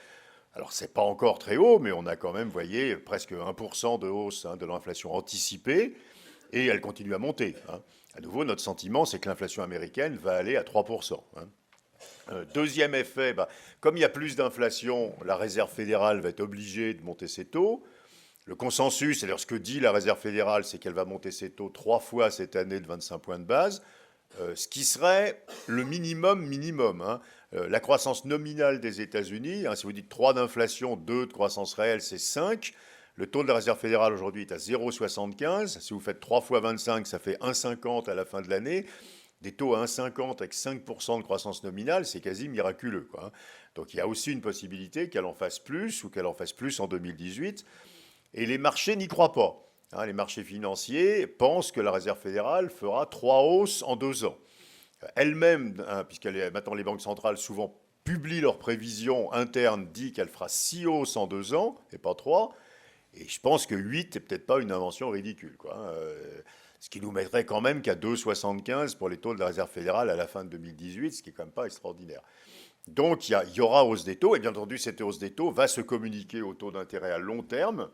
Alors, ce n'est pas encore très haut, mais on a quand même, vous voyez, presque 1% de hausse, hein, de l'inflation anticipée, et elle continue à monter. Hein. À nouveau, notre sentiment, c'est que l'inflation américaine va aller à 3%. Hein. Deuxième effet, comme il y a plus d'inflation, la Réserve fédérale va être obligée de monter ses taux. Le consensus, c'est-à-dire ce que dit la Réserve fédérale, c'est qu'elle va monter ses taux 3 fois cette année de 25 points de base. Ce qui serait le minimum. Hein. La croissance nominale des États-Unis, hein, si vous dites 3 d'inflation, 2 de croissance réelle, c'est 5. Le taux de la Réserve fédérale aujourd'hui est à 0,75. Si vous faites 3 fois 25, ça fait 1,50 à la fin de l'année. Des taux à 1,50 avec 5% de croissance nominale, c'est quasi miraculeux, quoi, hein. Donc il y a aussi une possibilité qu'elle en fasse plus ou qu'elle en fasse plus en 2018. Et les marchés n'y croient pas. Hein, les marchés financiers pensent que la Réserve fédérale fera 3 hausses en 2 ans. Elle-même, hein, maintenant les banques centrales souvent publient leurs prévisions internes, dit qu'elle fera 6 hausses en 2 ans, et pas 3. Et je pense que 8 n'est peut-être pas une invention ridicule, quoi, hein. Ce qui nous mettrait quand même qu'à 2,75 pour les taux de la Réserve fédérale à la fin de 2018, ce qui est quand même pas extraordinaire. Donc il y aura hausse des taux, et bien entendu cette hausse des taux va se communiquer aux taux d'intérêt à long terme.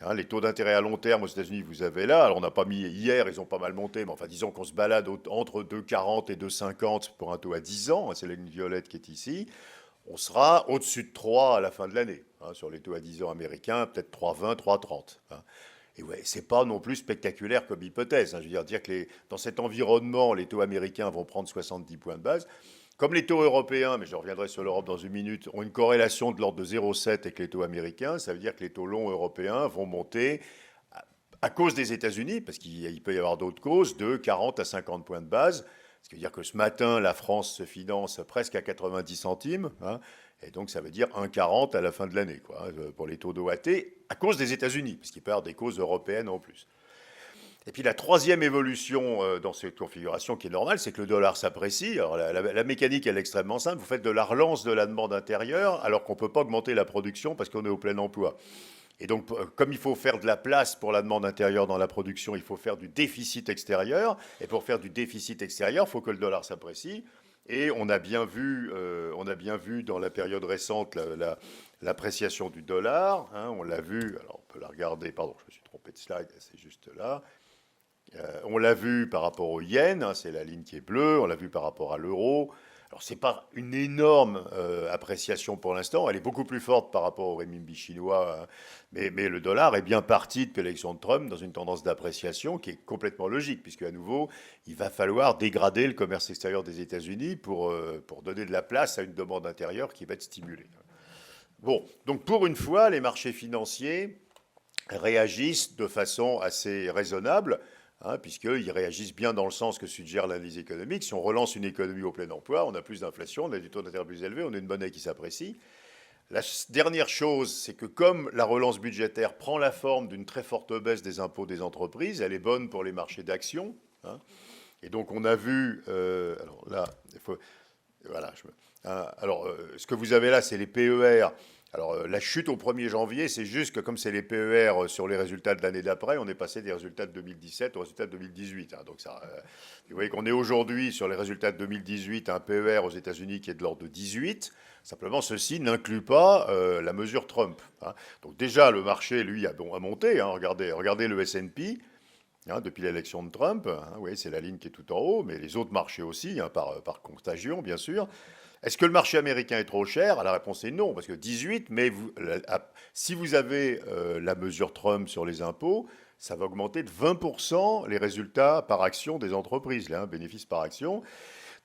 Hein, les taux d'intérêt à long terme aux États-Unis, vous avez là, alors on n'a pas mis hier, ils ont pas mal monté, mais enfin disons qu'on se balade entre 2,40 et 2,50 pour un taux à 10 ans, hein, c'est la ligne violette qui est ici. On sera au-dessus de 3 à la fin de l'année, hein, sur les taux à 10 ans américains, peut-être 3,20, 3,30. Hein. Et ouais, c'est pas non plus spectaculaire comme hypothèse. Hein. Je veux dire que dans cet environnement, les taux américains vont prendre 70 points de base. Comme les taux européens, mais je reviendrai sur l'Europe dans une minute, ont une corrélation de l'ordre de 0,7 avec les taux américains, ça veut dire que les taux longs européens vont monter à cause des États-Unis, parce qu'il peut y avoir d'autres causes, de 40 à 50 points de base. Ce qui veut dire que ce matin, la France se finance presque à 90 centimes. Hein, et donc, ça veut dire 1,40 à la fin de l'année, quoi, pour les taux d'OAT, à cause des États-Unis, parce qu'il peut y avoir des causes européennes en plus. Et puis la troisième évolution dans cette configuration qui est normale, c'est que le dollar s'apprécie. Alors la mécanique, elle est extrêmement simple. Vous faites de la relance de la demande intérieure alors qu'on ne peut pas augmenter la production parce qu'on est au plein emploi. Et donc, comme il faut faire de la place pour la demande intérieure dans la production, il faut faire du déficit extérieur. Et pour faire du déficit extérieur, il faut que le dollar s'apprécie. Et on a bien vu dans la période récente l'appréciation du dollar. Hein, on l'a vu, alors on peut la regarder, pardon, je me suis trompé de slide, c'est juste là. On l'a vu par rapport au yen, hein, c'est la ligne qui est bleue, on l'a vu par rapport à l'euro. Alors, ce n'est pas une énorme appréciation pour l'instant, elle est beaucoup plus forte par rapport au renminbi chinois, hein. Mais le dollar est bien parti depuis l'élection de Trump dans une tendance d'appréciation qui est complètement logique, puisque à nouveau, il va falloir dégrader le commerce extérieur des États-Unis pour donner de la place à une demande intérieure qui va être stimulée. Bon, donc pour une fois, les marchés financiers réagissent de façon assez raisonnable. Hein, puisqu'ils réagissent bien dans le sens que suggère l'analyse économique. Si on relance une économie au plein emploi, on a plus d'inflation, on a des taux d'intérêt plus élevés, on a une monnaie qui s'apprécie. La dernière chose, c'est que comme la relance budgétaire prend la forme d'une très forte baisse des impôts des entreprises, elle est bonne pour les marchés d'actions. Hein, et donc on a vu, alors là, voilà, ce que vous avez là, c'est les PER. Alors, la chute au 1er janvier, c'est juste que comme c'est les PER sur les résultats de l'année d'après, on est passé des résultats de 2017 aux résultats de 2018. Hein. Donc, vous voyez qu'on est aujourd'hui sur les résultats de 2018 à un PER aux États-Unis qui est de l'ordre de 18. Simplement, ceci n'inclut pas la mesure Trump. Hein. Donc, déjà, le marché, lui, a monté. Hein. Regardez le S&P. Hein, depuis l'élection de Trump, hein, oui, c'est la ligne qui est tout en haut, mais les autres marchés aussi, hein, par contagion, bien sûr. Est-ce que le marché américain est trop cher? La réponse est non, parce que 18, mais si vous avez la mesure Trump sur les impôts, ça va augmenter de 20% les résultats par action des entreprises, là, hein, bénéfices par action.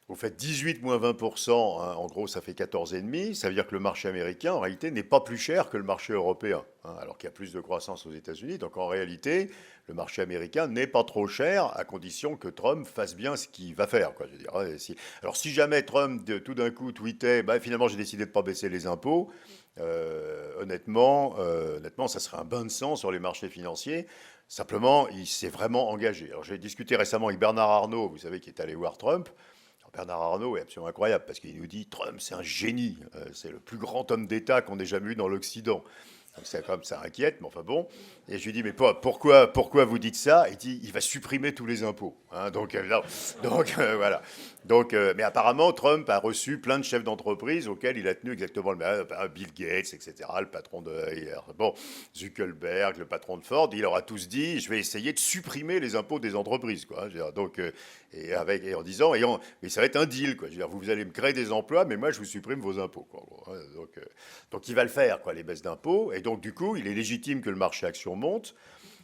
Vous faites 18 moins 20%, hein, en gros ça fait 14,5. Ça veut dire que le marché américain, en réalité, n'est pas plus cher que le marché européen, hein, alors qu'il y a plus de croissance aux États-Unis. Donc en réalité, le marché américain n'est pas trop cher, à condition que Trump fasse bien ce qu'il va faire, quoi, je veux dire, hein. Alors si jamais Trump, tout d'un coup, tweetait, bah, finalement j'ai décidé de ne pas baisser les impôts, honnêtement, ça serait un bain de sang sur les marchés financiers. Simplement, il s'est vraiment engagé. Alors j'ai discuté récemment avec Bernard Arnault, vous savez, qui est allé voir Trump. Bernard Arnault est absolument incroyable parce qu'il nous dit Trump, c'est un génie, c'est le plus grand homme d'État qu'on ait jamais eu dans l'Occident. Ça inquiète, mais enfin bon. Et je lui dis, mais pourquoi vous dites ça? Il dit, il va supprimer tous les impôts. Hein, voilà. Mais apparemment, Trump a reçu plein de chefs d'entreprise auxquels il a tenu exactement le même. Bill Gates, etc., le patron de Zuckerberg, le patron de Ford. Il leur a tous dit, je vais essayer de supprimer les impôts des entreprises, quoi. En disant, mais ça va être un deal, quoi. Je veux dire, vous allez me créer des emplois, mais moi, je vous supprime vos impôts, quoi. Donc il va le faire, quoi, les baisses d'impôts. Et donc, du coup, il est légitime que le marché action monte.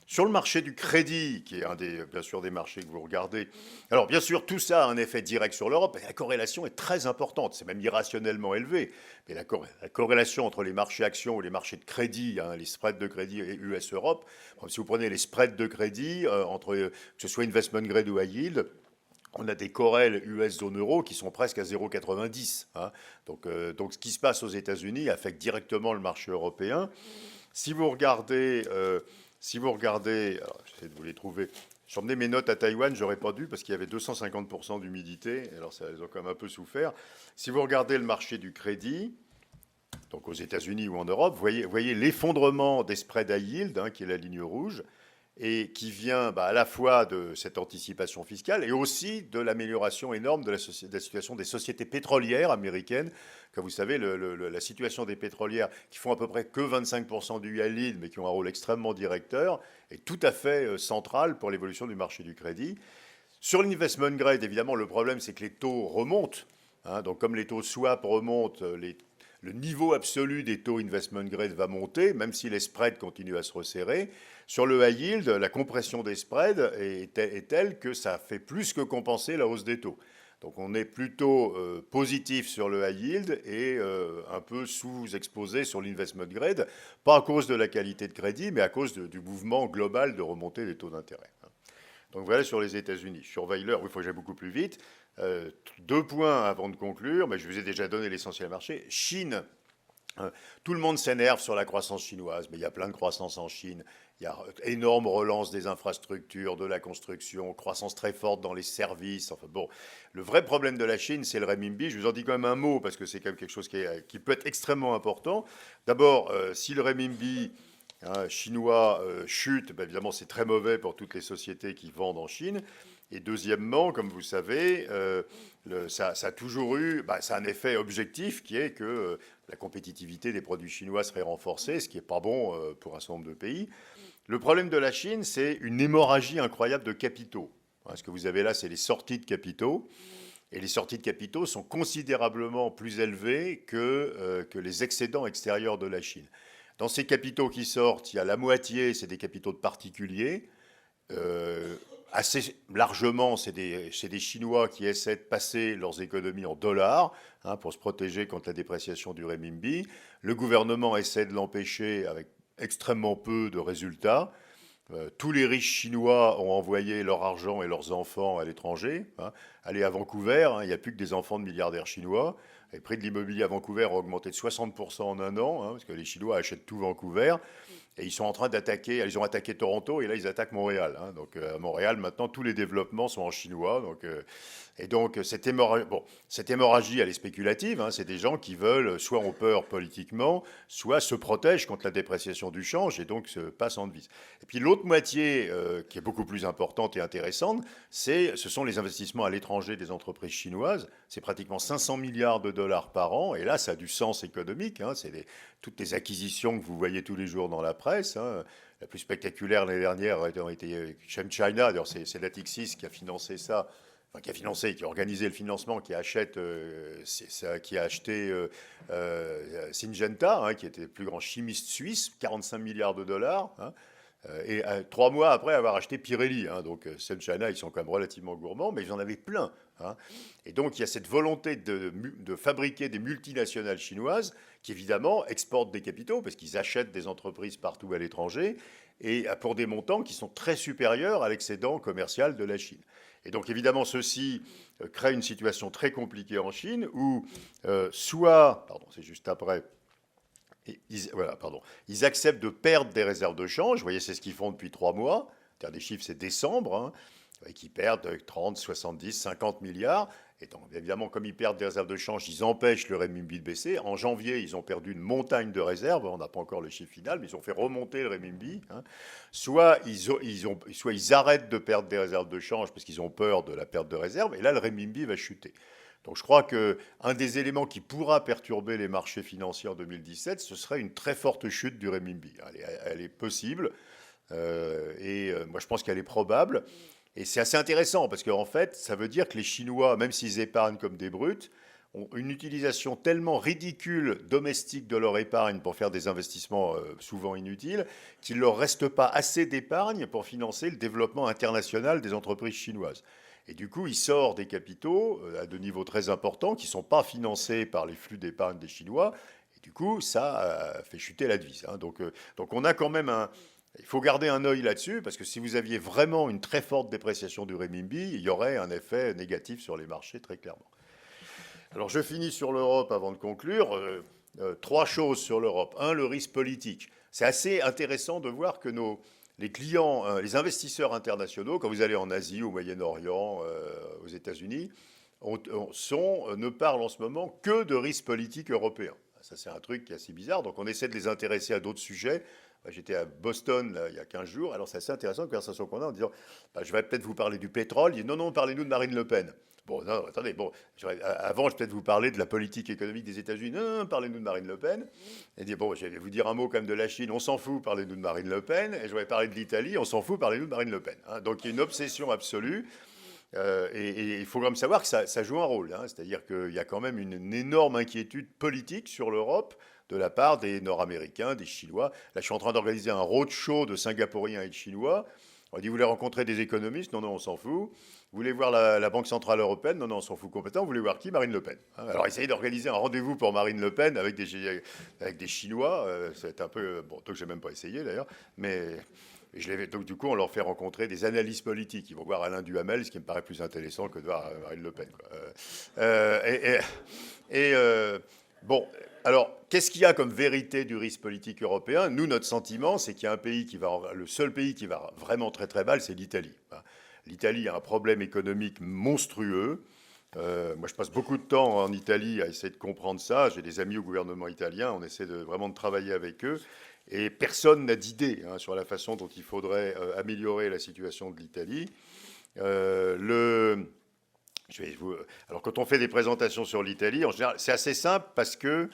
Sur le marché du crédit, qui est bien sûr, des marchés que vous regardez, alors bien sûr, tout ça a un effet direct sur l'Europe, et la corrélation est très importante, c'est même irrationnellement élevé. Mais la corrélation entre les marchés actions ou les marchés de crédit, hein, les spreads de crédit et US-Europe, si vous prenez les spreads de crédit, que ce soit investment grade ou high yield, on a des corrèles US zone euro qui sont presque à 0,90. Hein. Donc ce qui se passe aux États-Unis affecte directement le marché européen. Si vous regardez, alors j'essaie de vous les trouver. J'ai emmené mes notes à Taïwan, j'aurais pas dû parce qu'il y avait 250% d'humidité. Alors ça, elles ont quand même un peu souffert. Si vous regardez le marché du crédit, donc aux États-Unis ou en Europe, vous voyez l'effondrement des spreads high yield, hein, qui est la ligne rouge. et qui vient à la fois de cette anticipation fiscale et aussi de l'amélioration énorme de la situation des sociétés pétrolières américaines. Comme vous savez, la situation des pétrolières, qui font à peu près que 25% du yield, mais qui ont un rôle extrêmement directeur, est tout à fait centrale pour l'évolution du marché du crédit. Sur l'investment grade, évidemment, le problème, c'est que les taux remontent. Donc, comme les taux swap remontent, le niveau absolu des taux investment grade va monter, même si les spreads continuent à se resserrer. Sur le high yield, la compression des spreads est telle que ça fait plus que compenser la hausse des taux. Donc on est plutôt positif sur le high yield et un peu sous-exposé sur l'investment grade, pas à cause de la qualité de crédit, mais à cause du mouvement global de remontée des taux d'intérêt. Donc voilà sur les États-Unis. Je surveille l'heure, il faut que j'aille beaucoup plus vite. 2 points avant de conclure, mais je vous ai déjà donné l'essentiel marché. Chine, tout le monde s'énerve sur la croissance chinoise, mais il y a plein de croissance en Chine. Il y a énorme relance des infrastructures, de la construction, croissance très forte dans les services. Enfin bon, le vrai problème de la Chine, c'est le renminbi. Je vous en dis quand même un mot parce que c'est quand même quelque chose qui peut être extrêmement important. D'abord, si le renminbi chinois chute, évidemment c'est très mauvais pour toutes les sociétés qui vendent en Chine. Et deuxièmement, comme vous savez, ça a toujours eu ça a un effet objectif qui est que la compétitivité des produits chinois serait renforcée, ce qui n'est pas bon pour un certain nombre de pays. Le problème de la Chine, c'est une hémorragie incroyable de capitaux. Ce que vous avez là, c'est les sorties de capitaux. Et les sorties de capitaux sont considérablement plus élevées que les excédents extérieurs de la Chine. Dans ces capitaux qui sortent, il y a la moitié, c'est des capitaux de particuliers. Assez largement, c'est des Chinois qui essaient de passer leurs économies en dollars pour se protéger contre la dépréciation du renminbi. Le gouvernement essaie de l'empêcher avec extrêmement peu de résultats. Tous les riches chinois ont envoyé leur argent et leurs enfants à l'étranger. Allez à Vancouver, il n'y a plus que des enfants de milliardaires chinois. Les prix de l'immobilier à Vancouver ont augmenté de 60% en un an, parce que les Chinois achètent tout Vancouver. Et ils sont en train d'attaquer, ils ont attaqué Toronto et là ils attaquent Montréal. Donc à Montréal, maintenant, tous les développements sont en chinois. Et donc cette hémorragie, elle est spéculative. C'est des gens qui veulent, soit ont peur politiquement, soit se protègent contre la dépréciation du change et donc se passent en devise. Et puis l'autre moitié, qui est beaucoup plus importante et intéressante, ce sont les investissements à l'étranger des entreprises chinoises. C'est pratiquement 500 milliards de dollars par an. Et là, ça a du sens économique. C'est toutes les acquisitions que vous voyez tous les jours dans la presse. La plus spectaculaire l'année dernière a été ChemChina. D'ailleurs, c'est Natixis qui a financé ça, qui a organisé le financement, qui a acheté Syngenta, qui était le plus grand chimiste suisse, 45 milliards de dollars. Et 3 mois après avoir acheté Pirelli. Donc ChemChina, ils sont quand même relativement gourmands, mais ils en avaient plein. Et donc il y a cette volonté de fabriquer des multinationales chinoises qui évidemment exportent des capitaux parce qu'ils achètent des entreprises partout à l'étranger et pour des montants qui sont très supérieurs à l'excédent commercial de la Chine. Et donc évidemment ceci crée une situation très compliquée en Chine où c'est juste après, ils acceptent de perdre des réserves de change. Vous voyez, c'est ce qu'ils font depuis 3 mois. Le dernier chiffre, c'est décembre. Et qui perdent 30, 70, 50 milliards. Et donc, évidemment, comme ils perdent des réserves de change, ils empêchent le renminbi de baisser. En janvier, ils ont perdu une montagne de réserves. On n'a pas encore le chiffre final, mais ils ont fait remonter le renminbi. Soit ils arrêtent de perdre des réserves de change parce qu'ils ont peur de la perte de réserves. Et là, le renminbi va chuter. Donc je crois qu'un des éléments qui pourra perturber les marchés financiers en 2017, ce serait une très forte chute du renminbi. Elle est possible. Moi, je pense qu'elle est probable. Et c'est assez intéressant parce qu'en fait, ça veut dire que les Chinois, même s'ils épargnent comme des brutes, ont une utilisation tellement ridicule domestique de leur épargne pour faire des investissements souvent inutiles qu'il ne leur reste pas assez d'épargne pour financer le développement international des entreprises chinoises. Et du coup, il sort des capitaux à de niveaux très importants qui ne sont pas financés par les flux d'épargne des Chinois. Et du coup, ça fait chuter la devise. Donc on a quand même il faut garder un œil là-dessus, parce que si vous aviez vraiment une très forte dépréciation du renminbi, il y aurait un effet négatif sur les marchés, très clairement. Alors je finis sur l'Europe avant de conclure. 3 choses sur l'Europe. 1, le risque politique. C'est assez intéressant de voir que les clients, les investisseurs internationaux, quand vous allez en Asie, au Moyen-Orient, aux États-Unis, ne parlent en ce moment que de risque politique européen. Ça, c'est un truc qui est assez bizarre. Donc, on essaie de les intéresser à d'autres sujets. J'étais à Boston là, il y a 15 jours. Alors, c'est assez intéressant, la conversation qu'on a en disant je vais peut-être vous parler du pétrole. Il dit non, parlez-nous de Marine Le Pen. Bon, non, attendez, avant, je vais peut-être vous parler de la politique économique des États-Unis. Non, parlez-nous de Marine Le Pen. Et dit je vais vous dire un mot quand même de la Chine. On s'en fout, parlez-nous de Marine Le Pen. Et je vais parler de l'Italie. On s'en fout, parlez-nous de Marine Le Pen. Donc, il y a une obsession absolue. Et il faut quand même savoir que ça joue un rôle. C'est-à-dire qu'il y a quand même une énorme inquiétude politique sur l'Europe de la part des Nord-Américains, des Chinois. Là, je suis en train d'organiser un roadshow de Singapouriens et de Chinois. On dit, vous voulez rencontrer des économistes? Non, on s'en fout. Vous voulez voir la Banque Centrale Européenne? Non, on s'en fout complètement. Vous voulez voir qui? Marine Le Pen. Alors, essayez d'organiser un rendez-vous pour Marine Le Pen avec des Chinois. C'est un peu... Bon, donc, j'ai même pas essayé, d'ailleurs. Mais... Donc, du coup, on leur fait rencontrer des analystes politiques. Ils vont voir Alain Duhamel, ce qui me paraît plus intéressant que de voir Marine Le Pen. Bon, alors, qu'est-ce qu'il y a comme vérité du risque politique européen? Nous, notre sentiment, c'est qu'il y a un pays le seul pays qui va vraiment très très mal, c'est l'Italie. L'Italie a un problème économique monstrueux. Moi, je passe beaucoup de temps en Italie à essayer de comprendre ça. J'ai des amis au gouvernement italien. On essaie vraiment de travailler avec eux. Et personne n'a d'idée sur la façon dont il faudrait améliorer la situation de l'Italie. Alors, quand on fait des présentations sur l'Italie, en général, c'est assez simple parce que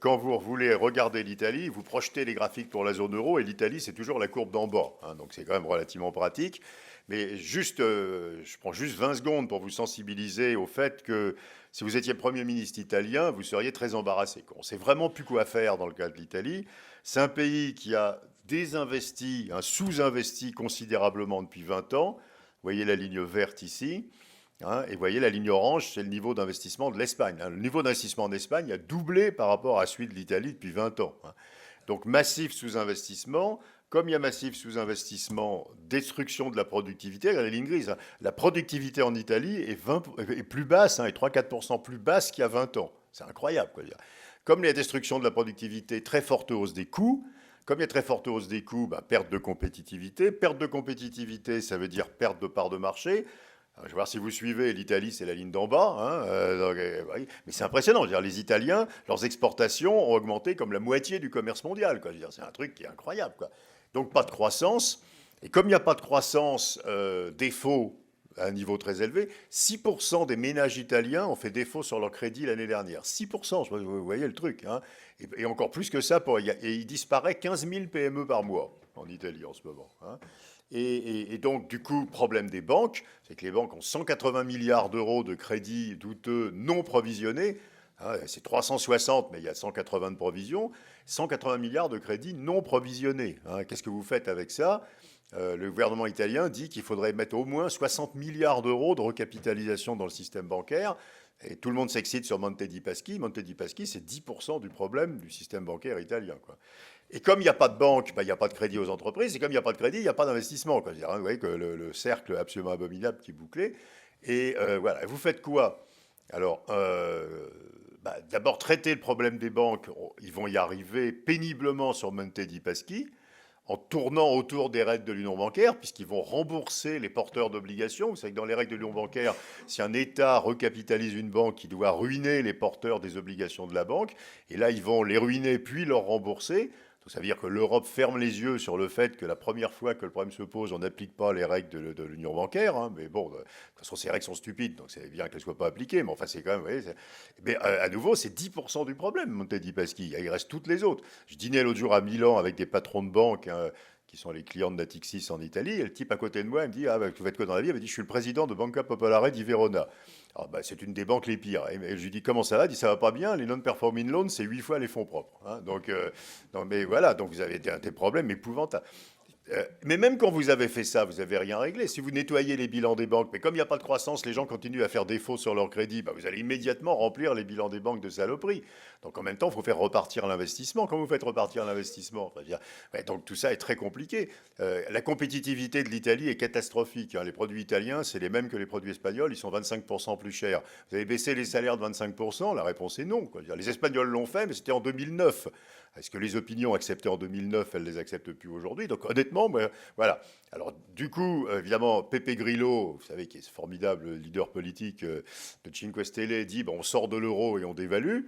quand vous voulez regarder l'Italie, vous projetez les graphiques pour la zone euro et l'Italie, c'est toujours la courbe d'en bas. Donc, c'est quand même relativement pratique. Mais je prends juste 20 secondes pour vous sensibiliser au fait que si vous étiez Premier ministre italien, vous seriez très embarrassé. On ne sait vraiment plus quoi faire dans le cas de l'Italie. C'est un pays qui a désinvesti, sous-investi considérablement depuis 20 ans. Vous voyez la ligne verte ici. Et vous voyez la ligne orange, c'est le niveau d'investissement de l'Espagne. Le niveau d'investissement en Espagne a doublé par rapport à celui de l'Italie depuis 20 ans. Donc massif sous-investissement. Comme il y a massif sous-investissement, destruction de la productivité, regardez la ligne grise. La productivité en Italie est plus basse, est 3-4% plus basse qu'il y a 20 ans. C'est incroyable, quoi. Comme il y a destruction de la productivité, très forte hausse des coûts. Comme il y a très forte hausse des coûts, perte de compétitivité. Perte de compétitivité, ça veut dire perte de part de marché. Je vais voir si vous suivez, l'Italie, c'est la ligne d'en bas. Oui. Mais c'est impressionnant. Les Italiens, leurs exportations ont augmenté comme la moitié du commerce mondial. C'est un truc qui est incroyable. Donc pas de croissance. Et comme il n'y a pas de croissance, défaut à un niveau très élevé, 6% des ménages italiens ont fait défaut sur leur crédit l'année dernière. 6%, vous voyez le truc. Et encore plus que ça, et il disparaît 15 000 PME par mois en Italie en ce moment. Et donc, du coup, problème des banques, c'est que les banques ont 180 milliards d'euros de crédits douteux non provisionnés. C'est 360, mais il y a 180 de provisions. 180 milliards de crédits non provisionnés. Qu'est-ce que vous faites avec ça? Le gouvernement italien dit qu'il faudrait mettre au moins 60 milliards d'euros de recapitalisation dans le système bancaire. Et tout le monde s'excite sur Monte dei Paschi. Monte dei Paschi, c'est 10% du problème du système bancaire italien. Et comme il n'y a pas de banque, il n'y a pas de crédit aux entreprises. Et comme il n'y a pas de crédit, il n'y a pas d'investissement. Vous voyez que le cercle absolument abominable qui est bouclé. Et voilà, vous faites quoi? Alors, d'abord, traiter le problème des banques. Ils vont y arriver péniblement sur Monte dei Paschi, en tournant autour des règles de l'union bancaire, puisqu'ils vont rembourser les porteurs d'obligations. Vous savez que dans les règles de l'union bancaire, si un État recapitalise une banque, il doit ruiner les porteurs des obligations de la banque. Et là, ils vont les ruiner puis leur rembourser. Donc, ça veut dire que l'Europe ferme les yeux sur le fait que la première fois que le problème se pose, on n'applique pas les règles de l'union bancaire. Mais bon, de toute façon, ces règles sont stupides, donc c'est bien qu'elles ne soient pas appliquées. Mais enfin, c'est quand même... Vous voyez, mais à nouveau, c'est 10% du problème, Monte dei Paschi. Il reste toutes les autres. Je dînais l'autre jour à Milan avec des patrons de banque qui sont les clients de Natixis en Italie. Et le type à côté de moi, il me dit vous faites quoi dans la vie? Il me dit je suis le président de Banca Popolare di Verona. Alors, c'est une des banques les pires. Et je lui dis comment ça va? Il dit ça va pas bien. Les non-performing loans, c'est 8 fois les fonds propres. Donc, mais voilà, donc vous avez des problèmes épouvantables. Mais même quand vous avez fait ça, vous n'avez rien réglé. Si vous nettoyez les bilans des banques, mais comme il n'y a pas de croissance, les gens continuent à faire défaut sur leur crédit, vous allez immédiatement remplir les bilans des banques de saloperie. Donc en même temps, il faut faire repartir l'investissement. Quand vous faites repartir l'investissement, donc tout ça est très compliqué. La compétitivité de l'Italie est catastrophique. Les produits italiens, c'est les mêmes que les produits espagnols, ils sont 25% plus chers. Vous avez baissé les salaires de 25%? La réponse est non. Les Espagnols l'ont fait, mais c'était en 2009. Est-ce que les opinions acceptées en 2009, elles ne les acceptent plus aujourd'hui? Donc honnêtement, voilà. Alors du coup, évidemment, Pepe Grillo, vous savez, qui est ce formidable leader politique de Cinque Stelle, dit on sort de l'euro et on dévalue.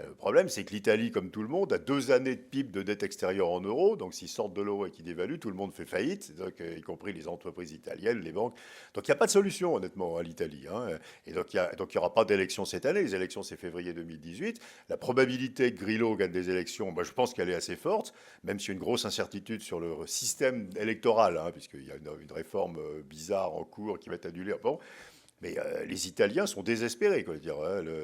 Le problème, c'est que l'Italie, comme tout le monde, a 2 années de PIB de dette extérieure en euros. Donc, s'ils sortent de l'euro et qu'ils dévaluent, tout le monde fait faillite, donc, y compris les entreprises italiennes, les banques. Donc, il n'y a pas de solution, honnêtement, à l'Italie. Hein. Et donc, il n'y aura pas d'élection cette année. Les élections, c'est février 2018. La probabilité que Grillo gagne des élections, je pense qu'elle est assez forte, même s'il y a une grosse incertitude sur le système électoral, hein, puisqu'il y a une réforme bizarre en cours qui va être annulée. Bon. Mais les Italiens sont désespérés, quoi. Dire,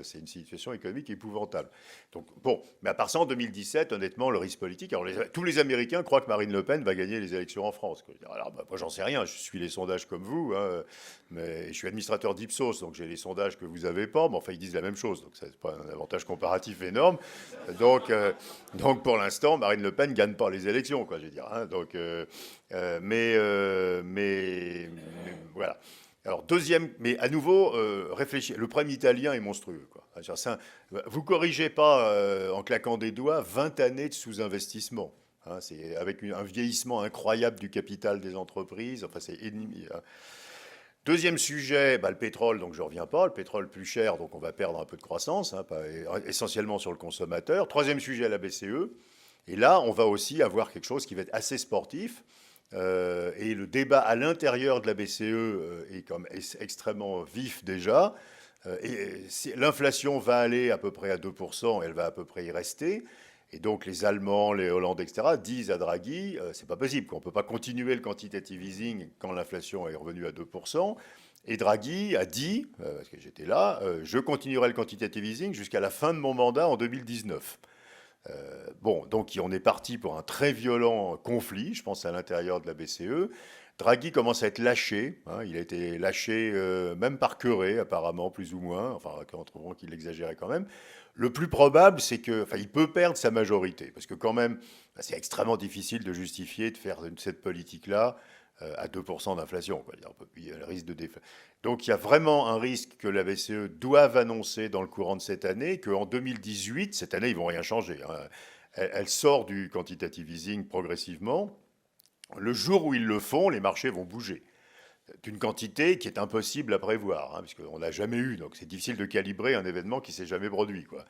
c'est une situation économique épouvantable. Donc, bon, mais à part ça, en 2017, honnêtement, le risque politique. Alors, tous les Américains croient que Marine Le Pen va gagner les élections en France, quoi. Alors, moi, j'en sais rien. Je suis les sondages comme vous, hein, mais je suis administrateur d'Ipsos, donc j'ai les sondages que vous n'avez pas. Mais enfin, ils disent la même chose, donc c'est pas un avantage comparatif énorme. Donc pour l'instant, Marine Le Pen ne gagne pas les élections, quoi. Je veux dire. Hein, donc, mais voilà. Alors, deuxième, mais à nouveau, réfléchissez. Le problème italien est monstrueux, quoi. Vous corrigez pas, en claquant des doigts, 20 années de sous-investissement. Hein, c'est avec un vieillissement incroyable du capital des entreprises. Enfin, c'est ennemi. Hein. Deuxième sujet, le pétrole, donc je ne reviens pas. Le pétrole plus cher, donc on va perdre un peu de croissance, hein, essentiellement sur le consommateur. Troisième sujet, la BCE. Et là, on va aussi avoir quelque chose qui va être assez sportif. Et le débat à l'intérieur de la BCE est extrêmement vif déjà. L'inflation va aller à peu près à 2%, elle va à peu près y rester. Et donc les Allemands, les Hollandais, etc., disent à Draghi, c'est pas possible, qu'on ne peut pas continuer le quantitative easing quand l'inflation est revenue à 2%. Et Draghi a dit, parce que j'étais là, je continuerai le quantitative easing jusqu'à la fin de mon mandat en 2019. Bon, donc on est parti pour un très violent conflit, je pense, à l'intérieur de la BCE. Draghi commence à être lâché, hein, il a été lâché même par Queré, apparemment, plus ou moins, enfin, on trouvera qu'il exagérait quand même. Le plus probable, c'est que, enfin, il peut perdre sa majorité, parce que quand même, c'est extrêmement difficile de justifier de faire cette politique-là à 2% d'inflation. Il y a le risque de défaut. Donc il y a vraiment un risque que la BCE doive annoncer dans le courant de cette année, qu'en 2018, cette année, ils ne vont rien changer. Hein. Elle sort du quantitative easing progressivement. Le jour où ils le font, les marchés vont bouger. D'une quantité qui est impossible à prévoir, hein, puisqu'on n'a jamais eu. Donc c'est difficile de calibrer un événement qui ne s'est jamais produit, quoi.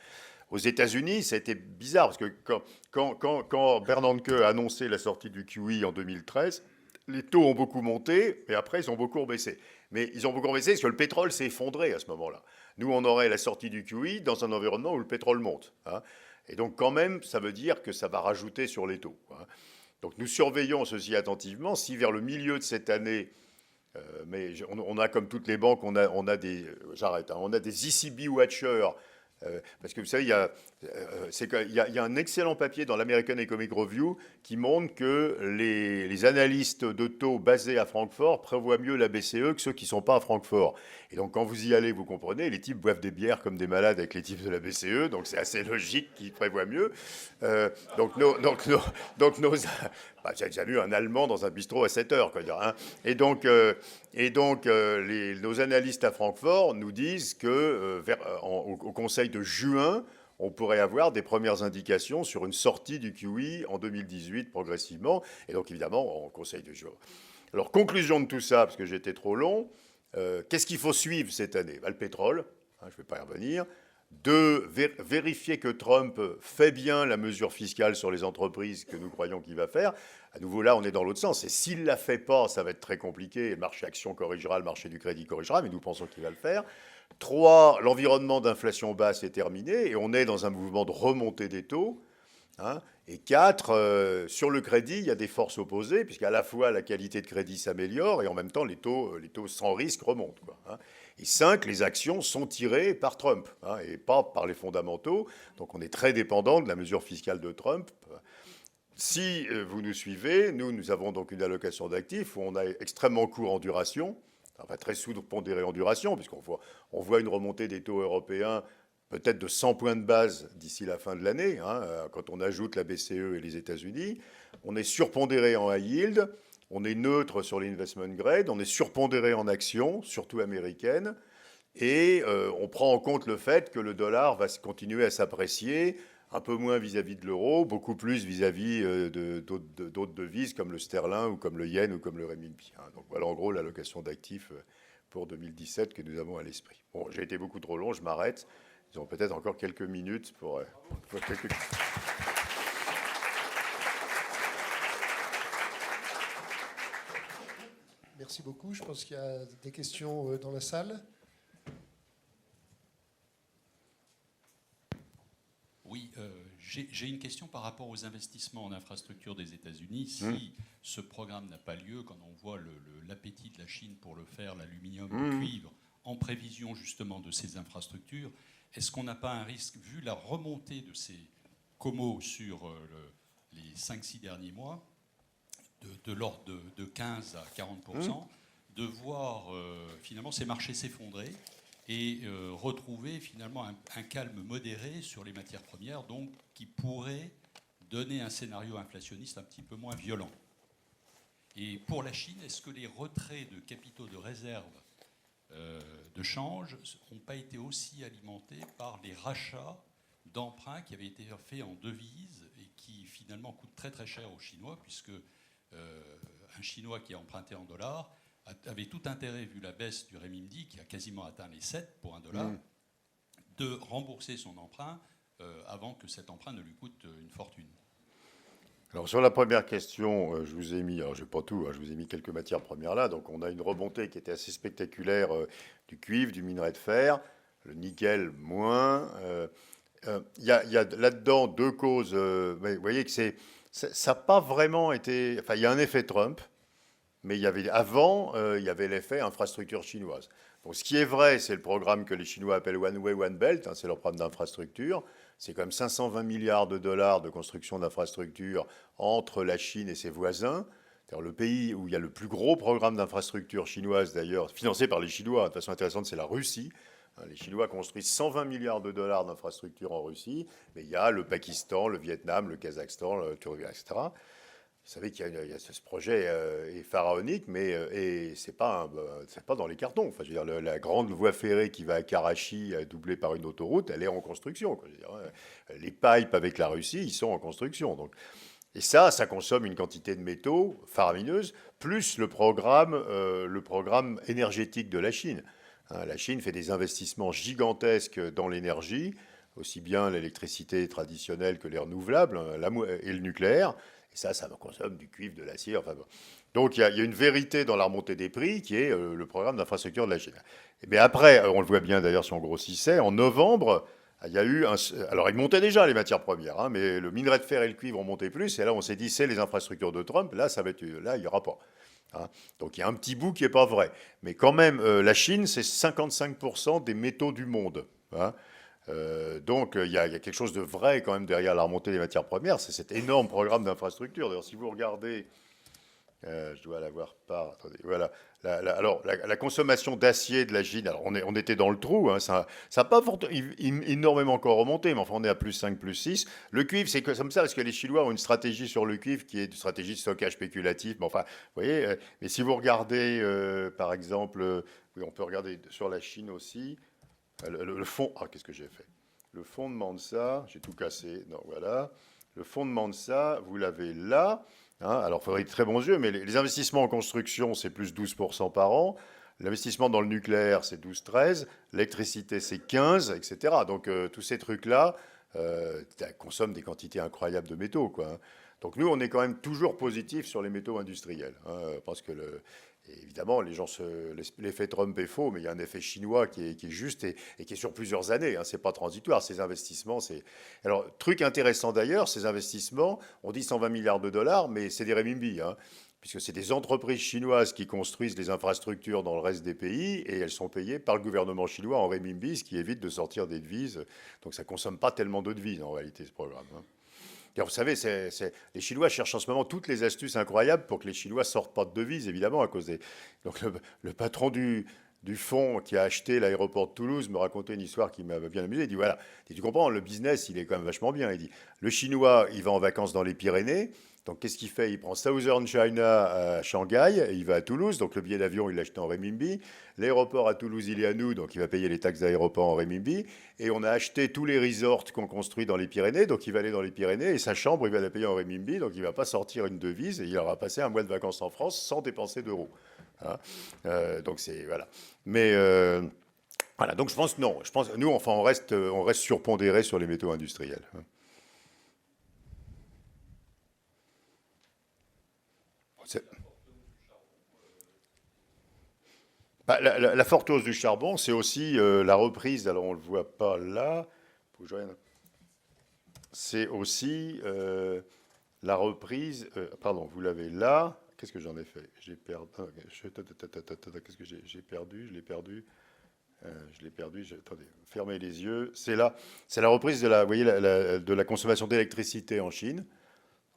Aux États-Unis, ça a été bizarre, parce que quand Bernanke a annoncé la sortie du QE en 2013, les taux ont beaucoup monté, et après, ils ont beaucoup baissé. Mais ils ont beaucoup baissé parce que le pétrole s'est effondré à ce moment-là. Nous, on aurait la sortie du QE dans un environnement où le pétrole monte. Hein. Et donc, quand même, ça veut dire que ça va rajouter sur les taux. Hein. Donc, nous surveillons ceci attentivement. Si vers le milieu de cette année, mais on a, comme toutes les banques, on a des, j'arrête, hein, on a des ECB watchers. Parce que vous savez, il y a un excellent papier dans l'American Economic Review qui montre que les analystes de taux basés à Francfort prévoient mieux la BCE que ceux qui ne sont pas à Francfort. Et donc quand vous y allez, vous comprenez, les types boivent des bières comme des malades avec les types de la BCE, donc c'est assez logique qu'ils prévoient mieux. J'ai déjà vu un Allemand dans un bistrot à 7 heures, quoi, hein. Et donc nos analystes à Francfort nous disent que au Conseil de juin, on pourrait avoir des premières indications sur une sortie du QE en 2018 progressivement, et donc évidemment en Conseil de juin. Alors conclusion de tout ça, parce que j'étais trop long, qu'est-ce qu'il faut suivre cette année? Le pétrole, hein, je ne vais pas y revenir. 2, vérifier que Trump fait bien la mesure fiscale sur les entreprises que nous croyons qu'il va faire. À nouveau, là, on est dans l'autre sens. Et s'il ne la fait pas, ça va être très compliqué. Le marché action corrigera, le marché du crédit corrigera, mais nous pensons qu'il va le faire. 3, l'environnement d'inflation basse est terminé et on est dans un mouvement de remontée des taux. Hein. Et 4, sur le crédit, il y a des forces opposées, puisqu'à la fois la qualité de crédit s'améliore et en même temps les taux sans risque remontent, quoi, hein. Et 5, les actions sont tirées par Trump, hein, et pas par les fondamentaux. Donc on est très dépendant de la mesure fiscale de Trump. Si vous nous suivez, nous avons donc une allocation d'actifs où on a extrêmement court en duration, enfin très sous-pondéré en duration, puisqu'on voit une remontée des taux européens peut-être de 100 points de base d'ici la fin de l'année, hein, quand on ajoute la BCE et les États-Unis. On est surpondéré en high yield, on est neutre sur l'investment grade, on est surpondéré en actions, surtout américaines, et on prend en compte le fait que le dollar va continuer à s'apprécier, un peu moins vis-à-vis de l'euro, beaucoup plus vis-à-vis d'autres devises comme le sterling ou comme le yen ou comme le renminbi. Hein. Donc voilà en gros l'allocation d'actifs pour 2017 que nous avons à l'esprit. Bon, j'ai été beaucoup trop long, je m'arrête. Ils ont peut-être encore quelques minutes pour quelques... Merci beaucoup. Je pense qu'il y a des questions dans la salle. Oui, j'ai une question par rapport aux investissements en infrastructure des États-Unis. Si ce programme n'a pas lieu, quand on voit l'appétit de la Chine pour le faire, l'aluminium, le cuivre, en prévision justement de ces infrastructures, est-ce qu'on n'a pas un risque, vu la remontée de ces comos sur les 5-6 derniers mois, de l'ordre de 15 à 40%, de voir finalement ces marchés s'effondrer et retrouver finalement un calme modéré sur les matières premières, donc qui pourrait donner un scénario inflationniste un petit peu moins violent. Et pour la Chine, est-ce que les retraits de capitaux de réserve de change n'ont pas été aussi alimentés par les rachats d'emprunts qui avaient été faits en devises et qui finalement coûtent très très cher aux Chinois, puisque un Chinois qui a emprunté en dollars avait tout intérêt, vu la baisse du renminbi, qui a quasiment atteint les 7 pour un dollar, de rembourser son emprunt avant que cet emprunt ne lui coûte une fortune. Alors sur la première question, je vous ai mis, alors je n'ai pas tout, je vous ai mis quelques matières premières là, donc on a une remontée qui était assez spectaculaire du cuivre, du minerai de fer, le nickel moins. Il y a là-dedans deux causes, vous voyez que ça n'a pas vraiment été, enfin il y a un effet Trump, mais il y avait avant, il y avait l'effet infrastructure chinoise. Donc ce qui est vrai, c'est le programme que les Chinois appellent One Way, One Belt, c'est leur programme d'infrastructure. C'est quand même 520 milliards de dollars de construction d'infrastructures entre la Chine et ses voisins. C'est-à-dire le pays où il y a le plus gros programme d'infrastructure chinoise, d'ailleurs, financé par les Chinois, de façon intéressante, c'est la Russie. Les Chinois construisent 120 milliards de dollars d'infrastructures en Russie, mais il y a le Pakistan, le Vietnam, le Kazakhstan, le Turkménistan, etc. Vous savez qu'il y a ce projet est pharaonique, mais c'est pas dans les cartons. Enfin, je veux dire, la grande voie ferrée qui va à Karachi, doublée par une autoroute, elle est en construction. Quoi. Je veux dire, les pipes avec la Russie, ils sont en construction. Donc, et ça consomme une quantité de métaux faramineuse, plus le programme énergétique de la Chine. La Chine fait des investissements gigantesques dans l'énergie, aussi bien l'électricité traditionnelle que les renouvelables, et le nucléaire. Et ça consomme du cuivre, de l'acier. Enfin bon. Donc il y a une vérité dans la remontée des prix qui est le programme d'infrastructure de la Chine. Mais après, on le voit bien d'ailleurs si on grossissait, en novembre, il y a eu alors ils montaient déjà les matières premières, mais le minerai de fer et le cuivre ont monté plus. Et là, on s'est dit, c'est les infrastructures de Trump. Là, il n'y aura pas. Donc il y a un petit bout qui n'est pas vrai. Mais quand même, la Chine, c'est 55% des métaux du monde. Donc il y a quelque chose de vrai quand même derrière la remontée des matières premières, c'est cet énorme programme d'infrastructure. D'ailleurs, si vous regardez, je dois l'avoir par, attendez, voilà, alors la consommation d'acier de la Chine, alors on était dans le trou, ça n'a pas énormément encore remonté, mais enfin on est à plus 5, plus 6. Le cuivre, c'est comme ça, parce que les Chinois ont une stratégie sur le cuivre qui est une stratégie de stockage spéculatif. Mais enfin, vous voyez, mais si vous regardez, par exemple, oui, on peut regarder sur la Chine aussi. Le fond, qu'est-ce que j'ai fait? Le fondement de ça, j'ai tout cassé. Non, voilà. Le fondement de ça, vous l'avez là. Alors, il faudrait de très bons yeux, mais les investissements en construction, c'est plus 12% par an. L'investissement dans le nucléaire, c'est 12-13. L'électricité, c'est 15, etc. Donc, tous ces trucs-là consomment des quantités incroyables de métaux, quoi. Donc, nous, on est quand même toujours positif sur les métaux industriels. Parce que et évidemment, les gens l'effet Trump est faux, mais il y a un effet chinois qui est juste et qui est sur plusieurs années. C'est pas transitoire. Ces investissements, alors truc intéressant d'ailleurs, ces investissements, on dit 120 milliards de dollars, mais c'est des renminbi, puisque c'est des entreprises chinoises qui construisent les infrastructures dans le reste des pays et elles sont payées par le gouvernement chinois en renminbi, ce qui évite de sortir des devises. Donc ça consomme pas tellement de devises en réalité ce programme. Vous savez, les Chinois cherchent en ce moment toutes les astuces incroyables pour que les Chinois sortent pas de devises, évidemment, à cause des... Donc le patron du fonds qui a acheté l'aéroport de Toulouse me racontait une histoire qui m'avait bien amusé. Il dit, voilà, tu comprends, le business, il est quand même vachement bien. Il dit, le Chinois, il va en vacances dans les Pyrénées. Donc, qu'est-ce qu'il fait? Il prend Southern China à Shanghai, et il va à Toulouse. Donc, le billet d'avion, il l'a acheté en renminbi. L'aéroport à Toulouse, il est à nous, donc il va payer les taxes d'aéroport en renminbi. Et on a acheté tous les resorts qu'on construit dans les Pyrénées. Donc, il va aller dans les Pyrénées, et sa chambre, il va la payer en renminbi. Donc, il ne va pas sortir une devise, et il aura passé un mois de vacances en France sans dépenser d'euros. Donc, c'est... Voilà. Mais... Voilà, donc je pense non. Je pense nous, enfin, on reste surpondéré sur les métaux industriels. La forte hausse du charbon, c'est aussi la reprise. Alors on le voit pas là. C'est aussi la reprise. Pardon, vous l'avez là. Qu'est-ce que j'en ai fait? J'ai perdu. Qu'est-ce que j'ai perdu? Je l'ai perdu. Je l'ai perdu. Attendez, fermez les yeux. C'est là. C'est la reprise de vous voyez, de la consommation d'électricité en Chine.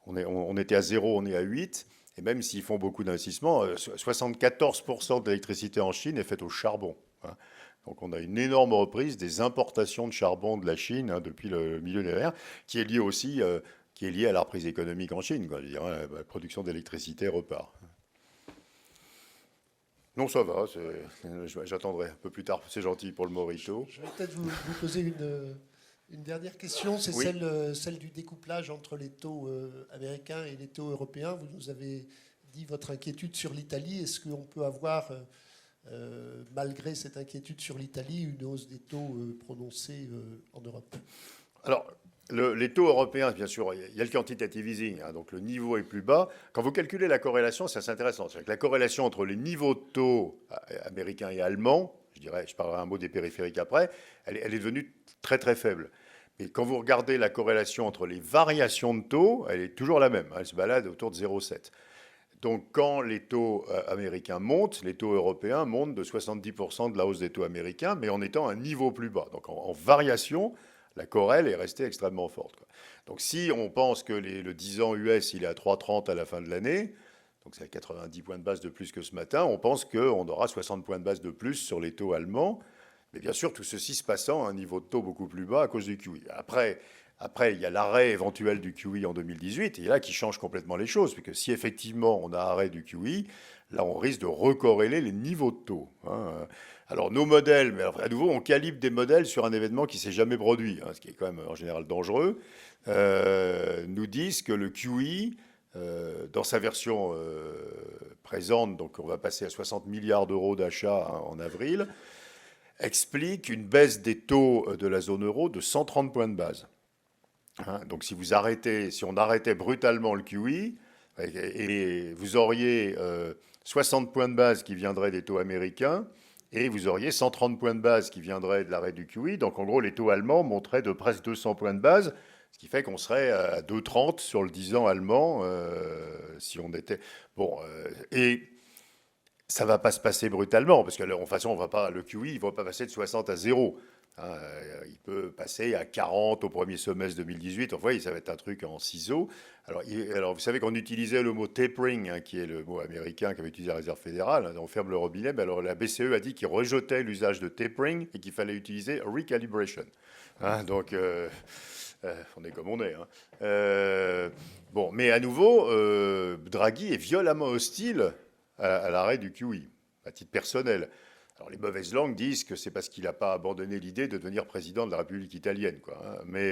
On était à 0, on est à 8. Et même s'ils font beaucoup d'investissements, 74% de l'électricité en Chine est faite au charbon. Hein. Donc on a une énorme reprise des importations de charbon de la Chine depuis le millénaire, qui est liée aussi qui est liée à la reprise économique en Chine. Quoi. Je veux dire, la production d'électricité repart. Non, ça va. J'attendrai un peu plus tard. C'est gentil pour le Morito. Je vais peut-être vous poser une dernière question. C'est Oui. celle du découplage entre les taux américains et les taux européens. Vous nous avez dit votre inquiétude sur l'Italie. Est-ce qu'on peut avoir, malgré cette inquiétude sur l'Italie, une hausse des taux prononcée en Europe? Alors, les taux européens, bien sûr, il y a le quantitative easing, hein, donc le niveau est plus bas. Quand vous calculez la corrélation, c'est assez intéressant. C'est que la corrélation entre les niveaux de taux américains et allemands, je parlerai un mot des périphériques après, elle est devenue très très faible. Mais quand vous regardez la corrélation entre les variations de taux, elle est toujours la même. Elle se balade autour de 0,7. Donc quand les taux américains montent, les taux européens montent de 70% de la hausse des taux américains, mais en étant à un niveau plus bas. Donc en variation, la corrèle est restée extrêmement forte. Quoi. Donc si on pense que le 10 ans US, il est à 3,30 à la fin de l'année, donc c'est à 90 points de base de plus que ce matin, on pense qu'on aura 60 points de base de plus sur les taux allemands. Mais bien sûr, tout ceci se passant à un niveau de taux beaucoup plus bas à cause du QE. Après, il y a l'arrêt éventuel du QE en 2018, et là qui change complètement les choses, puisque si effectivement on a arrêt du QE, là on risque de recorréler les niveaux de taux. Hein. Alors nos modèles, mais alors, à nouveau, on calibre des modèles sur un événement qui ne s'est jamais produit, hein, ce qui est quand même en général dangereux, nous disent que le QE, dans sa version présente, donc on va passer à 60 milliards d'euros d'achat hein, en avril, explique une baisse des taux de la zone euro de 130 points de base. Hein, donc si on arrêtait brutalement le QE, et vous auriez 60 points de base qui viendraient des taux américains, et vous auriez 130 points de base qui viendraient de l'arrêt du QE. Donc en gros, les taux allemands monteraient de presque 200 points de base, ce qui fait qu'on serait à 2,30 sur le 10 ans allemand si on était... Bon, et ça ne va pas se passer brutalement, parce que de toute façon, le QE, il ne va pas passer de 60 à 0. Hein, il peut passer à 40 au premier semestre 2018. Enfin, ça va être un truc en ciseaux. Alors vous savez qu'on utilisait le mot tapering, hein, qui est le mot américain qu'avait utilisé la Réserve fédérale. Hein, on ferme le robinet. Mais alors la BCE a dit qu'il rejetait l'usage de tapering et qu'il fallait utiliser recalibration. Hein, donc on est comme on est. Hein. Bon, mais à nouveau, Draghi est violemment hostile à l'arrêt du QE, à titre personnel. Alors les mauvaises langues disent que c'est parce qu'il n'a pas abandonné l'idée de devenir président de la République italienne. Quoi, hein. Mais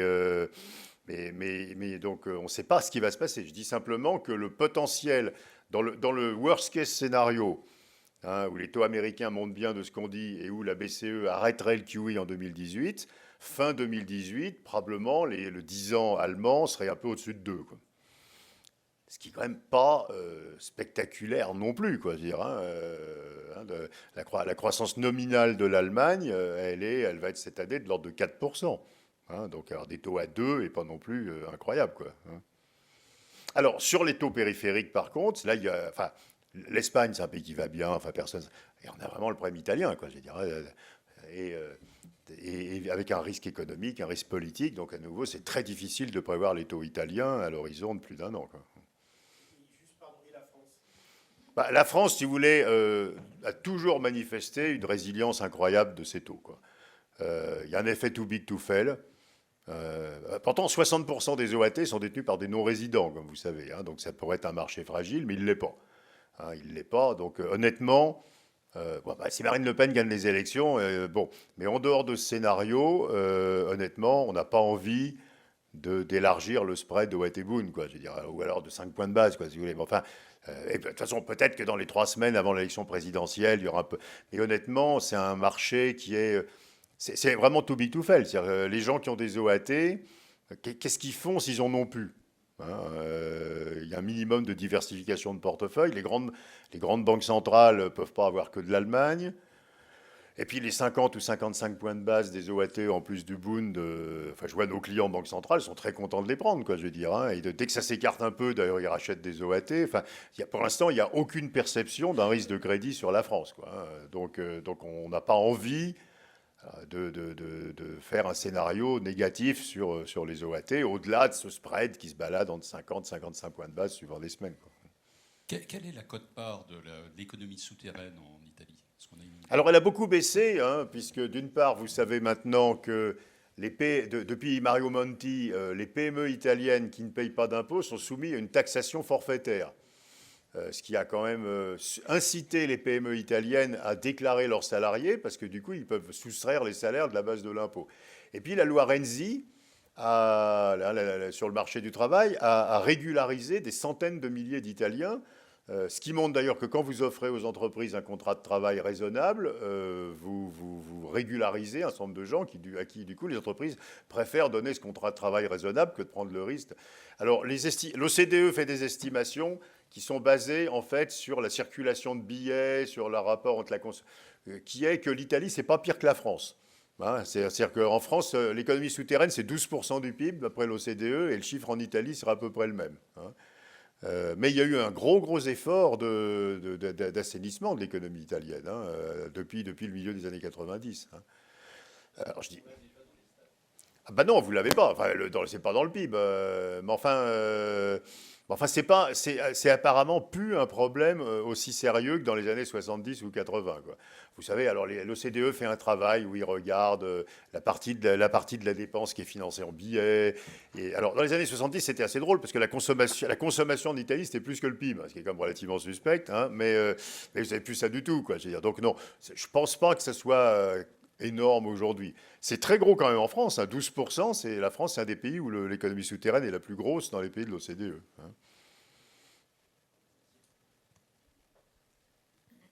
donc on ne sait pas ce qui va se passer. Je dis simplement que le potentiel, dans le worst case scénario, hein, où les taux américains montent bien de ce qu'on dit et où la BCE arrêterait le QE en 2018, fin 2018, probablement le 10 ans allemand serait un peu au-dessus de 2. Quoi. Ce qui n'est quand même pas spectaculaire non plus. Quoi, dire, hein, la croissance nominale de l'Allemagne, elle va être cette année de l'ordre de 4%. Hein, donc avoir des taux à 2 n'est pas non plus incroyable. Quoi, hein. Alors, sur les taux périphériques, par contre, là, l'Espagne, c'est un pays qui va bien. Enfin, personne. Et on a vraiment le problème italien, quoi, je veux dire. Et avec un risque économique, un risque politique. Donc, à nouveau, c'est très difficile de prévoir les taux italiens à l'horizon de plus d'un an. Quoi. La France, si vous voulez, a toujours manifesté une résilience incroyable de ses taux. Il y a un effet too big to fail. Pourtant, 60% des OAT sont détenus par des non-résidents, comme vous savez. Hein, donc ça pourrait être un marché fragile, mais il ne l'est pas. Hein, il ne l'est pas. Donc honnêtement, si Marine Le Pen gagne les élections, bon. Mais en dehors de ce scénario, honnêtement, on n'a pas envie d'élargir le spread de Watt-et-Boone, quoi, je veux dire, ou alors de 5 points de base, quoi, si vous voulez. Mais enfin, et de toute façon, peut-être que dans les 3 semaines avant l'élection présidentielle, il y aura un peu. Mais honnêtement, c'est un marché qui est. C'est vraiment too big to fail. C'est-à-dire, les gens qui ont des OAT, qu'est-ce qu'ils font s'ils en ont plus? Il y a un minimum de diversification de portefeuille. Les grandes banques centrales ne peuvent pas avoir que de l'Allemagne. Et puis les 50 ou 55 points de base des OAT en plus du Bund, enfin je vois nos clients banques centrales sont très contents de les prendre, quoi, je veux dire. Hein. Et dès que ça s'écarte un peu, d'ailleurs ils rachètent des OAT. Enfin, pour l'instant, il n'y a aucune perception d'un risque de crédit sur la France, quoi. Hein. Donc on n'a pas envie de faire un scénario négatif sur les OAT, au-delà de ce spread qui se balade entre 50 et 55 points de base suivant les semaines, quoi. Quelle est la cote-part de l'économie souterraine en Italie? Alors, elle a beaucoup baissé, hein, puisque d'une part, vous savez maintenant que depuis Mario Monti, les PME italiennes qui ne payent pas d'impôts sont soumises à une taxation forfaitaire. Ce qui a quand même incité les PME italiennes à déclarer leurs salariés, parce que du coup, ils peuvent soustraire les salaires de la base de l'impôt. Et puis la loi Renzi, sur le marché du travail, a régularisé des centaines de milliers d'Italiens. Ce qui montre d'ailleurs que quand vous offrez aux entreprises un contrat de travail raisonnable, vous régularisez un certain nombre de gens à qui, du coup, les entreprises préfèrent donner ce contrat de travail raisonnable que de prendre le risque. Alors, l'OCDE fait des estimations qui sont basées, en fait, sur la circulation de billets, sur le rapport entre qui est que l'Italie, c'est pas pire que la France. Hein, c'est-à-dire qu'en France, l'économie souterraine, c'est 12% du PIB, d'après l'OCDE, et le chiffre en Italie sera à peu près le même. Hein. Mais il y a eu un gros effort d'assainissement de l'économie italienne, hein, depuis le milieu des années 90. Hein. Alors je dis, ah bah non, vous l'avez pas. Enfin, c'est pas dans le PIB. Mais enfin, c'est apparemment plus un problème aussi sérieux que dans les années 70 ou 80. Quoi. Vous savez, alors l'OCDE fait un travail où il regarde la partie de la dépense qui est financée en billets. Et alors, dans les années 70, c'était assez drôle parce que la consommation en Italie, c'était plus que le PIB, ce qui est quand même relativement suspect. Hein, mais vous n'avez plus ça du tout. Quoi, je veux dire. Donc non, je ne pense pas que ça soit énorme aujourd'hui. C'est très gros quand même en France, hein, 12%. La France, c'est un des pays où l'économie souterraine est la plus grosse dans les pays de l'OCDE. Hein.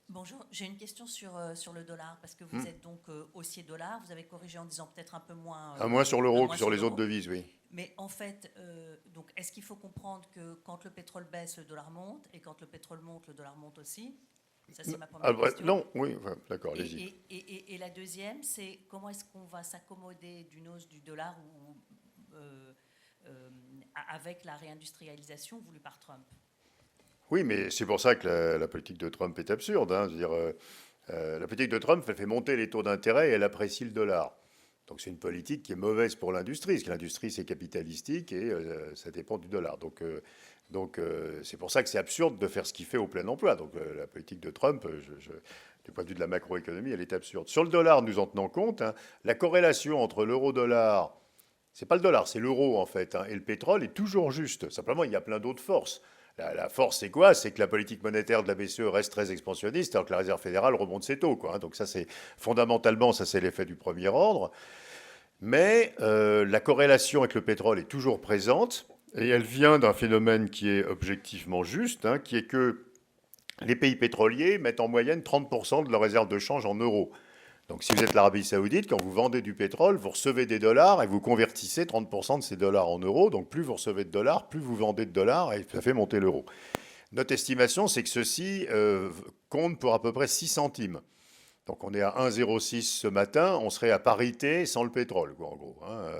Bonjour, j'ai une question sur le dollar, parce que vous êtes donc haussier dollar, vous avez corrigé en disant peut-être un peu moins... moins sur l'euro que sur les autres devises, oui. Mais en fait, donc, est-ce qu'il faut comprendre que quand le pétrole baisse, le dollar monte, et quand le pétrole monte, le dollar monte aussi? Ça, c'est ma première question. Non, oui, d'accord, allez-y. Et la deuxième, c'est comment est-ce qu'on va s'accommoder d'une hausse du dollar avec la réindustrialisation voulue par Trump? Oui, mais c'est pour ça que la politique de Trump est absurde. Hein. Je veux dire, la politique de Trump, elle fait monter les taux d'intérêt et elle apprécie le dollar. Donc c'est une politique qui est mauvaise pour l'industrie, parce que l'industrie, c'est capitalistique et ça dépend du dollar. Donc c'est pour ça que c'est absurde de faire ce qu'il fait au plein emploi. Donc la politique de Trump, du point de vue de la macroéconomie, elle est absurde. Sur le dollar, nous en tenons compte. Hein, la corrélation entre l'euro-dollar, c'est pas le dollar, c'est l'euro en fait, hein, et le pétrole est toujours juste. Simplement, il y a plein d'autres forces. La force, c'est quoi? C'est que la politique monétaire de la BCE reste très expansionniste, alors que la Réserve fédérale remonte ses taux. Quoi, hein. Donc ça, c'est fondamentalement, ça c'est l'effet du premier ordre. Mais la corrélation avec le pétrole est toujours présente, et elle vient d'un phénomène qui est objectivement juste, hein, qui est que les pays pétroliers mettent en moyenne 30% de leurs réserves de change en euros. Donc si vous êtes l'Arabie Saoudite, quand vous vendez du pétrole, vous recevez des dollars et vous convertissez 30% de ces dollars en euros. Donc plus vous recevez de dollars, plus vous vendez de dollars et ça fait monter l'euro. Notre estimation, c'est que ceci compte pour à peu près 6 centimes. Donc on est à 1,06 ce matin, on serait à parité sans le pétrole, quoi, en gros. Hein.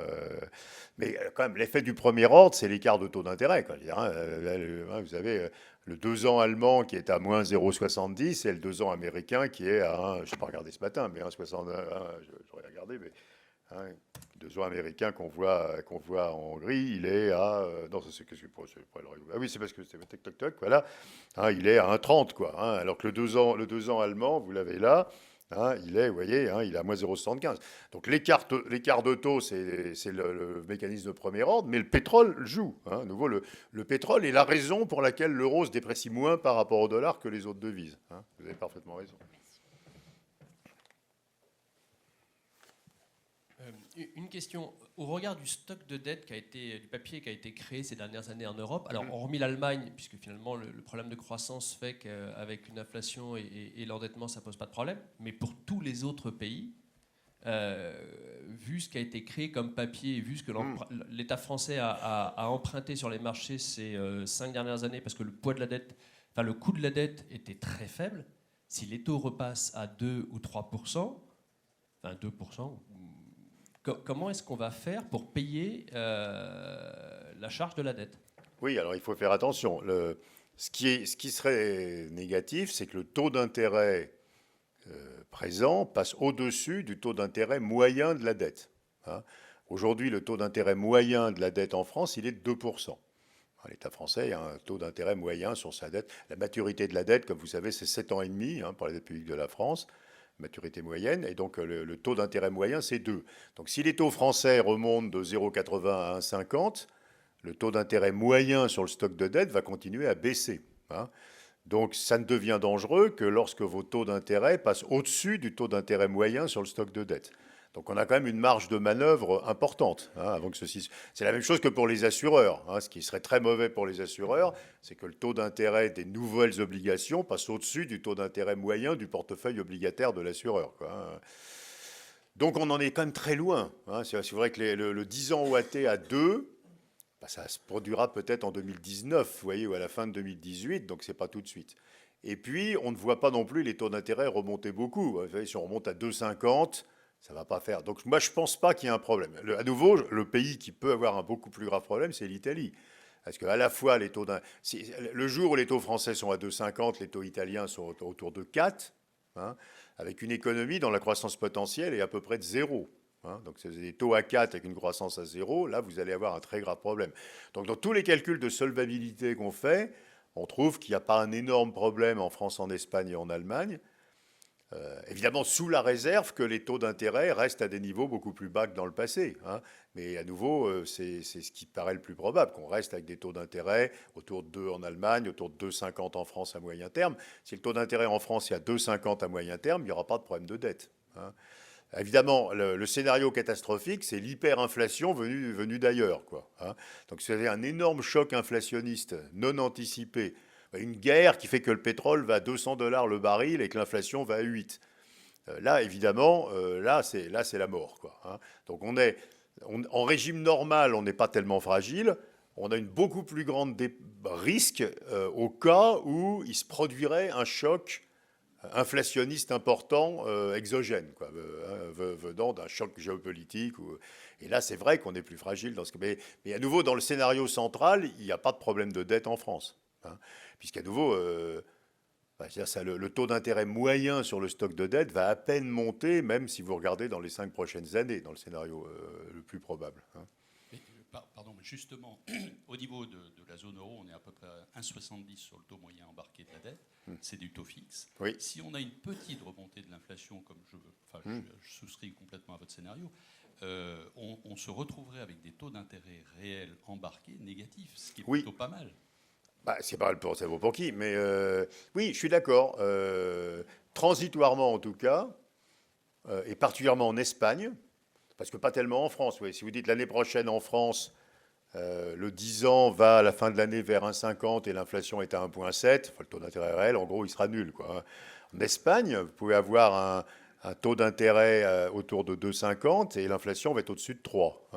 Mais quand même, l'effet du premier ordre, c'est l'écart de taux d'intérêt. Quoi. Vous avez le 2 ans allemand qui est à moins 0,70 et le 2 ans américain qui est à, je n'ai pas regardé ce matin, mais 1,60, j'aurais regardé, mais 2 ans américain qu'on voit en gris, il est à, non, qu'est-ce que je pourrais ah oui, c'est parce que c'est toc toc toc, voilà, hein, il est à 1,30 quoi, hein, alors que le 2 ans allemand, vous l'avez là. Hein, il est, vous voyez, hein, il est à moins 0,75. Donc l'écart de taux, c'est le mécanisme de premier ordre, mais le pétrole joue. Hein, à nouveau, le pétrole est la raison pour laquelle l'euro se déprécie moins par rapport au dollar que les autres devises. Hein, vous avez parfaitement raison. Une question. Au regard du stock de dette du papier qui a été créé ces dernières années en Europe, alors hormis l'Allemagne, puisque finalement le problème de croissance fait qu'avec une inflation et l'endettement, ça pose pas de problème, mais pour tous les autres pays, vu ce qui a été créé comme papier, vu ce que l'État français a emprunté sur les marchés ces 5 dernières années, parce que le poids de la dette, enfin le coût de la dette était très faible, si les taux repassent à 2 ou 3%, enfin 2%, comment est-ce qu'on va faire pour payer la charge de la dette? Oui, alors il faut faire attention. Ce qui serait négatif, c'est que le taux d'intérêt présent passe au-dessus du taux d'intérêt moyen de la dette. Hein. Aujourd'hui, le taux d'intérêt moyen de la dette en France, il est de 2%. L'État français a un taux d'intérêt moyen sur sa dette. La maturité de la dette, comme vous savez, c'est 7 ans et demi pour la dette publique de la France. Maturité moyenne, et donc le taux d'intérêt moyen, c'est 2. Donc si les taux français remontent de 0,80 à 1,50, le taux d'intérêt moyen sur le stock de dette va continuer à baisser. Hein. Donc ça ne devient dangereux que lorsque vos taux d'intérêt passent au-dessus du taux d'intérêt moyen sur le stock de dette. Donc on a quand même une marge de manœuvre importante. Avant que ceci... C'est la même chose que pour les assureurs. Ce qui serait très mauvais pour les assureurs, c'est que le taux d'intérêt des nouvelles obligations passe au-dessus du taux d'intérêt moyen du portefeuille obligataire de l'assureur. Donc on en est quand même très loin. C'est vrai que le 10 ans OAT à 2, ça se produira peut-être en 2019, vous voyez, ou à la fin de 2018, donc ce n'est pas tout de suite. Et puis on ne voit pas non plus les taux d'intérêt remonter beaucoup. Vous savez, si on remonte à 2,50... ça ne va pas faire. Donc moi, je ne pense pas qu'il y ait un problème. À nouveau, le pays qui peut avoir un beaucoup plus grave problème, c'est l'Italie. Parce qu'à la fois, le jour où les taux français sont à 2,50, les taux italiens sont autour de 4, avec une économie dont la croissance potentielle est à peu près de 0. Donc c'est des taux à 4 avec une croissance à 0, là, vous allez avoir un très grave problème. Donc dans tous les calculs de solvabilité qu'on fait, on trouve qu'il n'y a pas un énorme problème en France, en Espagne et en Allemagne. Évidemment, sous la réserve que les taux d'intérêt restent à des niveaux beaucoup plus bas que dans le passé. Mais à nouveau, c'est ce qui paraît le plus probable, qu'on reste avec des taux d'intérêt autour de 2 en Allemagne, autour de 2,50 en France à moyen terme. Si le taux d'intérêt en France est à 2,50 à moyen terme, il n'y aura pas de problème de dette. Évidemment, le scénario catastrophique, c'est l'hyperinflation venue d'ailleurs. Donc, c'est un énorme choc inflationniste non anticipé. Une guerre qui fait que le pétrole va à $200 le baril et que l'inflation va à 8. Là, évidemment, là, c'est la mort. Donc, en régime normal, on n'est pas tellement fragile. On a une beaucoup plus grande risque au cas où il se produirait un choc inflationniste important exogène, venant d'un choc géopolitique. Et là, c'est vrai qu'on est plus fragile. Mais à nouveau, dans le scénario central, il n'y a pas de problème de dette en France. Puisqu'à nouveau, le taux d'intérêt moyen sur le stock de dette va à peine monter, même si vous regardez dans les 5 prochaines années, dans le scénario le plus probable. Pardon, mais justement, au niveau de la zone euro, on est à peu près à 1,70 sur le taux moyen embarqué de la dette. C'est du taux fixe. Oui. Si on a une petite remontée de l'inflation, comme je souscris complètement à votre scénario, on se retrouverait avec des taux d'intérêt réels embarqués négatifs, ce qui est plutôt pas mal. C'est pas pour ça vaut pour qui, mais oui, je suis d'accord. Transitoirement, en tout cas, et particulièrement en Espagne, parce que pas tellement en France. Si vous dites l'année prochaine en France, le 10 ans va à la fin de l'année vers 1,50 et l'inflation est à 1,7, le taux d'intérêt réel, en gros, il sera nul. En Espagne, vous pouvez avoir un taux d'intérêt autour de 2,50 et l'inflation va être au-dessus de 3.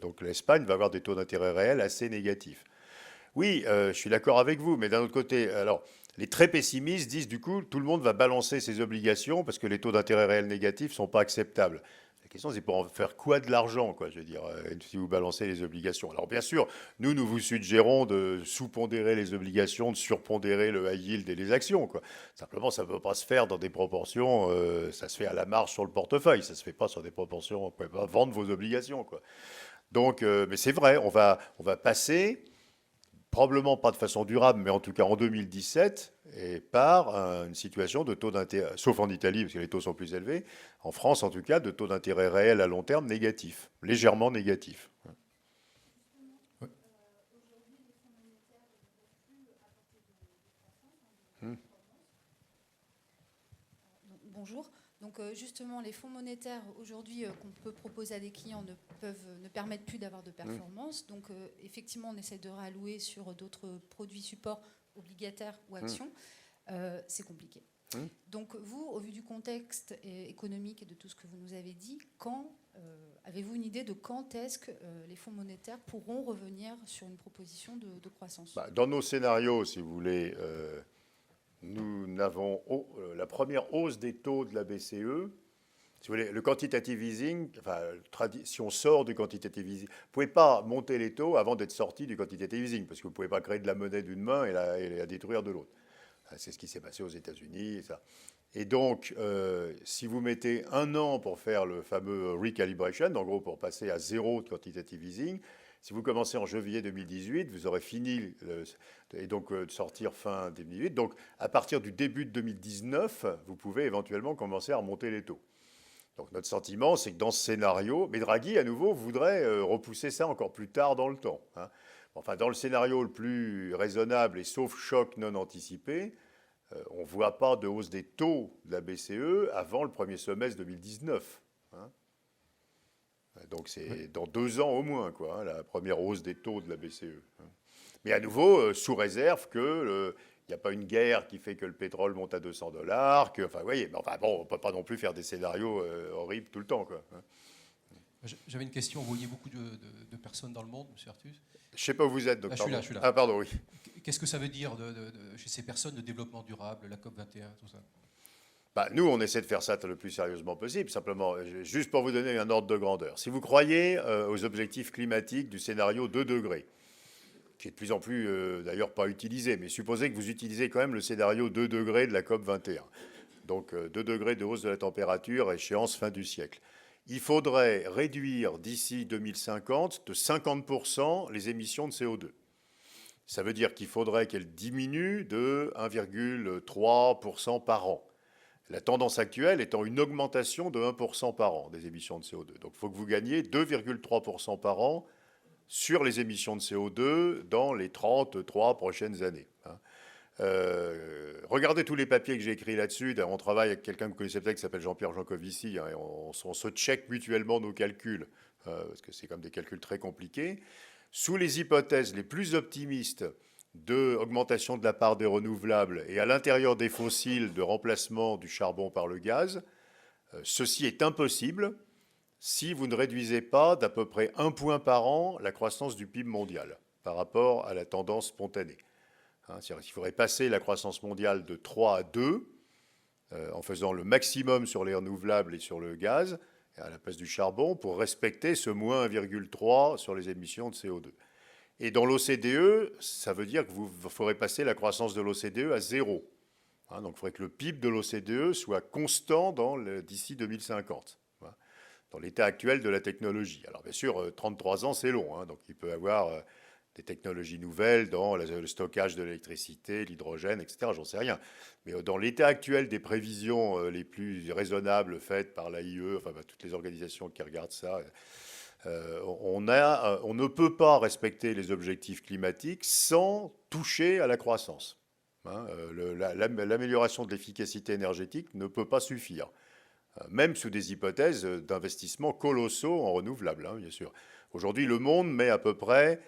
Donc l'Espagne va avoir des taux d'intérêt réels assez négatifs. Oui, je suis d'accord avec vous, mais d'un autre côté, alors, les très pessimistes disent du coup, tout le monde va balancer ses obligations parce que les taux d'intérêt réels négatifs ne sont pas acceptables. La question, c'est pour en faire quoi de l'argent, je veux dire, si vous balancez les obligations. Alors bien sûr, nous vous suggérons de sous-pondérer les obligations, de surpondérer le high yield et les actions. Simplement, ça ne peut pas se faire dans des proportions, ça se fait à la marge sur le portefeuille, ça ne se fait pas sur des proportions, vous ne pouvez pas vendre vos obligations. Donc, mais c'est vrai, on va passer... probablement pas de façon durable, mais en tout cas en 2017, et par une situation de taux d'intérêt, sauf en Italie, parce que les taux sont plus élevés, en France en tout cas, de taux d'intérêt réel à long terme négatif, légèrement négatif. Oui. Bonjour. Donc justement, les fonds monétaires aujourd'hui qu'on peut proposer à des clients ne permettent plus d'avoir de performance. Donc effectivement, on essaie de réallouer sur d'autres produits supports obligataires ou actions. C'est compliqué. Donc vous, au vu du contexte économique et de tout ce que vous nous avez dit, avez-vous une idée de quand est-ce que les fonds monétaires pourront revenir sur une proposition de croissance? Dans nos scénarios, si vous voulez, nous n'avons la première hausse des taux de la BCE. Si vous voulez, le quantitative easing, si on sort du quantitative easing, vous ne pouvez pas monter les taux avant d'être sorti du quantitative easing, parce que vous ne pouvez pas créer de la monnaie d'une main et la détruire de l'autre. C'est ce qui s'est passé aux États-Unis. Et donc, si vous mettez 1 an pour faire le fameux recalibration, en gros pour passer à 0 de quantitative easing, si vous commencez en janvier 2018, vous aurez fini, et donc de sortir fin 2018. Donc, à partir du début de 2019, vous pouvez éventuellement commencer à remonter les taux. Donc, notre sentiment, c'est que dans ce scénario, mais Draghi, à nouveau, voudrait repousser ça encore plus tard dans le temps. Enfin, dans le scénario le plus raisonnable et sauf choc non anticipé, on ne voit pas de hausse des taux de la BCE avant le premier semestre 2019. Donc c'est dans 2 ans au moins, la première hausse des taux de la BCE. Mais à nouveau, sous réserve qu'il n'y a pas une guerre qui fait que le pétrole monte à $200, enfin, vous voyez, mais enfin, bon, on ne peut pas non plus faire des scénarios horribles tout le temps, J'avais une question. Vous voyez beaucoup de personnes dans le monde, M. Artus? Je ne sais pas où vous êtes, docteur. Je suis là. Ah, pardon, oui. Qu'est-ce que ça veut dire chez ces personnes de développement durable, la COP21, tout ça? Nous, on essaie de faire ça le plus sérieusement possible, simplement, juste pour vous donner un ordre de grandeur. Si vous croyez aux objectifs climatiques du scénario 2 degrés, qui est de plus en plus, d'ailleurs, pas utilisé, mais supposez que vous utilisez quand même le scénario 2 degrés de la COP21, donc 2 degrés de hausse de la température, échéance fin du siècle. Il faudrait réduire d'ici 2050 de 50% les émissions de CO2. Ça veut dire qu'il faudrait qu'elles diminuent de 1,3% par an. La tendance actuelle étant une augmentation de 1% par an des émissions de CO2. Donc il faut que vous gagniez 2,3% par an sur les émissions de CO2 dans les 33 prochaines années. Regardez tous les papiers que j'ai écrits là-dessus. On travaille avec quelqu'un que vous connaissez peut-être qui s'appelle Jean-Pierre Jancovici, et on se check mutuellement nos calculs, parce que c'est comme des calculs très compliqués. Sous les hypothèses les plus optimistes d'augmentation de la part des renouvelables et à l'intérieur des fossiles de remplacement du charbon par le gaz, ceci est impossible si vous ne réduisez pas d'à peu près 1 point par an la croissance du PIB mondial par rapport à la tendance spontanée. C'est-à-dire qu'il faudrait passer la croissance mondiale de 3 à 2 en faisant le maximum sur les renouvelables et sur le gaz à la place du charbon pour respecter ce moins 1,3 sur les émissions de CO2. Et dans l'OCDE, ça veut dire que vous ferez passer la croissance de l'OCDE à 0. Donc il faudrait que le PIB de l'OCDE soit constant d'ici 2050, dans l'état actuel de la technologie. Alors bien sûr, 33 ans, c'est long, donc il peut y avoir des technologies nouvelles dans le stockage de l'électricité, l'hydrogène, etc., j'en sais rien. Mais dans l'état actuel des prévisions les plus raisonnables faites par l'AIE, enfin toutes les organisations qui regardent ça, on ne peut pas respecter les objectifs climatiques sans toucher à la croissance. L'amélioration de l'efficacité énergétique ne peut pas suffire, même sous des hypothèses d'investissements colossaux en renouvelables, bien sûr. Aujourd'hui, le monde met à peu près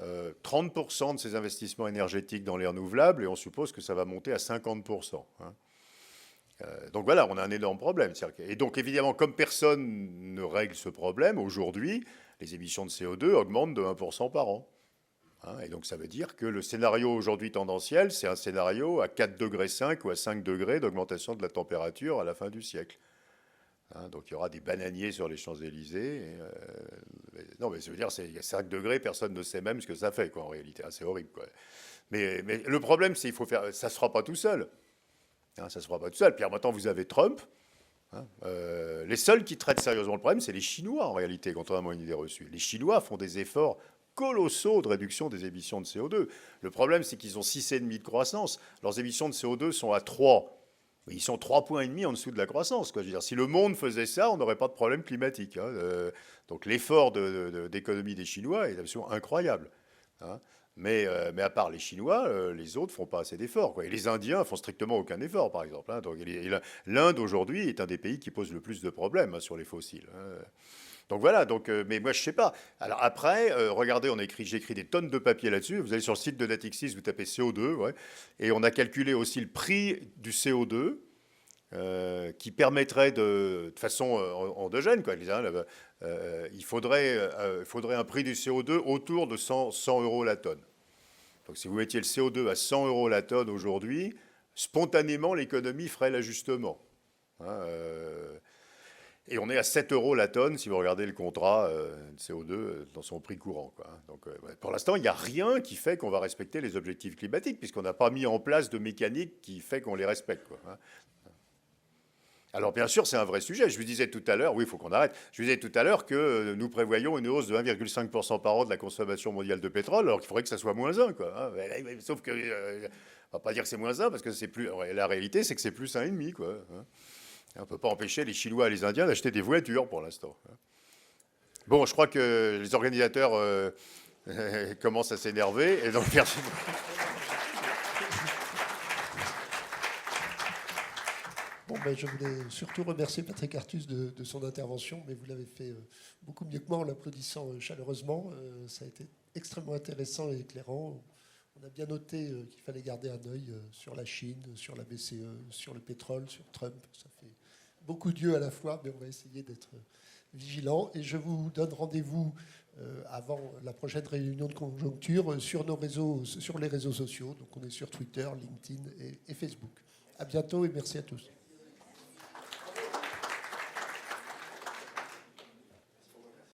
30% de ses investissements énergétiques dans les renouvelables, et on suppose que ça va monter à 50%. Donc voilà, on a un énorme problème. Et donc évidemment, comme personne ne règle ce problème, aujourd'hui, les émissions de CO2 augmentent de 1% par an. Et donc ça veut dire que le scénario aujourd'hui tendanciel, c'est un scénario à 4,5 degrés ou à 5 degrés d'augmentation de la température à la fin du siècle. Donc il y aura des bananiers sur les Champs-Élysées. Non, mais ça veut dire qu'il y a 5 degrés, personne ne sait même ce que ça fait, en réalité. C'est horrible, Mais le problème, c'est qu'il faut faire... Ça ne se fera pas tout seul. Ça ne se fera pas tout seul. Puis en même temps, vous avez Trump. Les seuls qui traitent sérieusement le problème, c'est les Chinois, en réalité, contrairement à une idée reçue. Les Chinois font des efforts colossaux de réduction des émissions de CO2. Le problème, c'est qu'ils ont 6,5 de croissance. Leurs émissions de CO2 sont à 3. Ils sont 3,5 points en dessous de la croissance. Je veux dire, si le monde faisait ça, on n'aurait pas de problème climatique. Donc l'effort d'économie des Chinois est absolument incroyable. hein. Mais à part les Chinois, les autres font pas assez d'efforts, quoi. Et les Indiens font strictement aucun effort, par exemple, hein. Donc, l'Inde, aujourd'hui, est un des pays qui pose le plus de problèmes, hein, sur les fossiles, hein. Donc voilà, mais moi je sais pas. Alors après, regardez, j'écris des tonnes de papier là-dessus. Vous allez sur le site de Natixis, vous tapez CO2, ouais, et on a calculé aussi le prix du CO2 qui permettrait de façon endogène, quoi. Il faudrait un prix du CO2 autour de 100 € la tonne. Donc si vous mettiez le CO2 à 100 € la tonne aujourd'hui, spontanément l'économie ferait l'ajustement, hein, et on est à 7 € la tonne si vous regardez le contrat de CO2 dans son prix courant, quoi. Donc, pour l'instant, il n'y a rien qui fait qu'on va respecter les objectifs climatiques, puisqu'on n'a pas mis en place de mécanique qui fait qu'on les respecte, quoi, hein. Alors, bien sûr, c'est un vrai sujet. Je vous disais tout à l'heure, oui, il faut qu'on arrête. Je vous disais tout à l'heure que nous prévoyons une hausse de 1,5% par an de la consommation mondiale de pétrole, alors qu'il faudrait que ça soit moins 1, quoi, hein. Sauf que, on ne va pas dire que c'est moins 1, parce que c'est plus. La réalité, c'est que c'est plus 1,5, quoi, hein. On ne peut pas empêcher les Chinois et les Indiens d'acheter des voitures pour l'instant. Bon, je crois que les organisateurs commencent à s'énerver. Et donc, merci beaucoup. Bon, je voulais surtout remercier Patrick Artus de son intervention, mais vous l'avez fait beaucoup mieux que moi en l'applaudissant chaleureusement. Ça a été extrêmement intéressant et éclairant. On a bien noté qu'il fallait garder un œil sur la Chine, sur la BCE, sur le pétrole, sur Trump. Ça fait beaucoup d'yeux à la fois, mais on va essayer d'être vigilant. Et je vous donne rendez-vous avant la prochaine réunion de conjoncture sur les réseaux sociaux. Donc on est sur Twitter, LinkedIn et Facebook. À bientôt et merci à tous.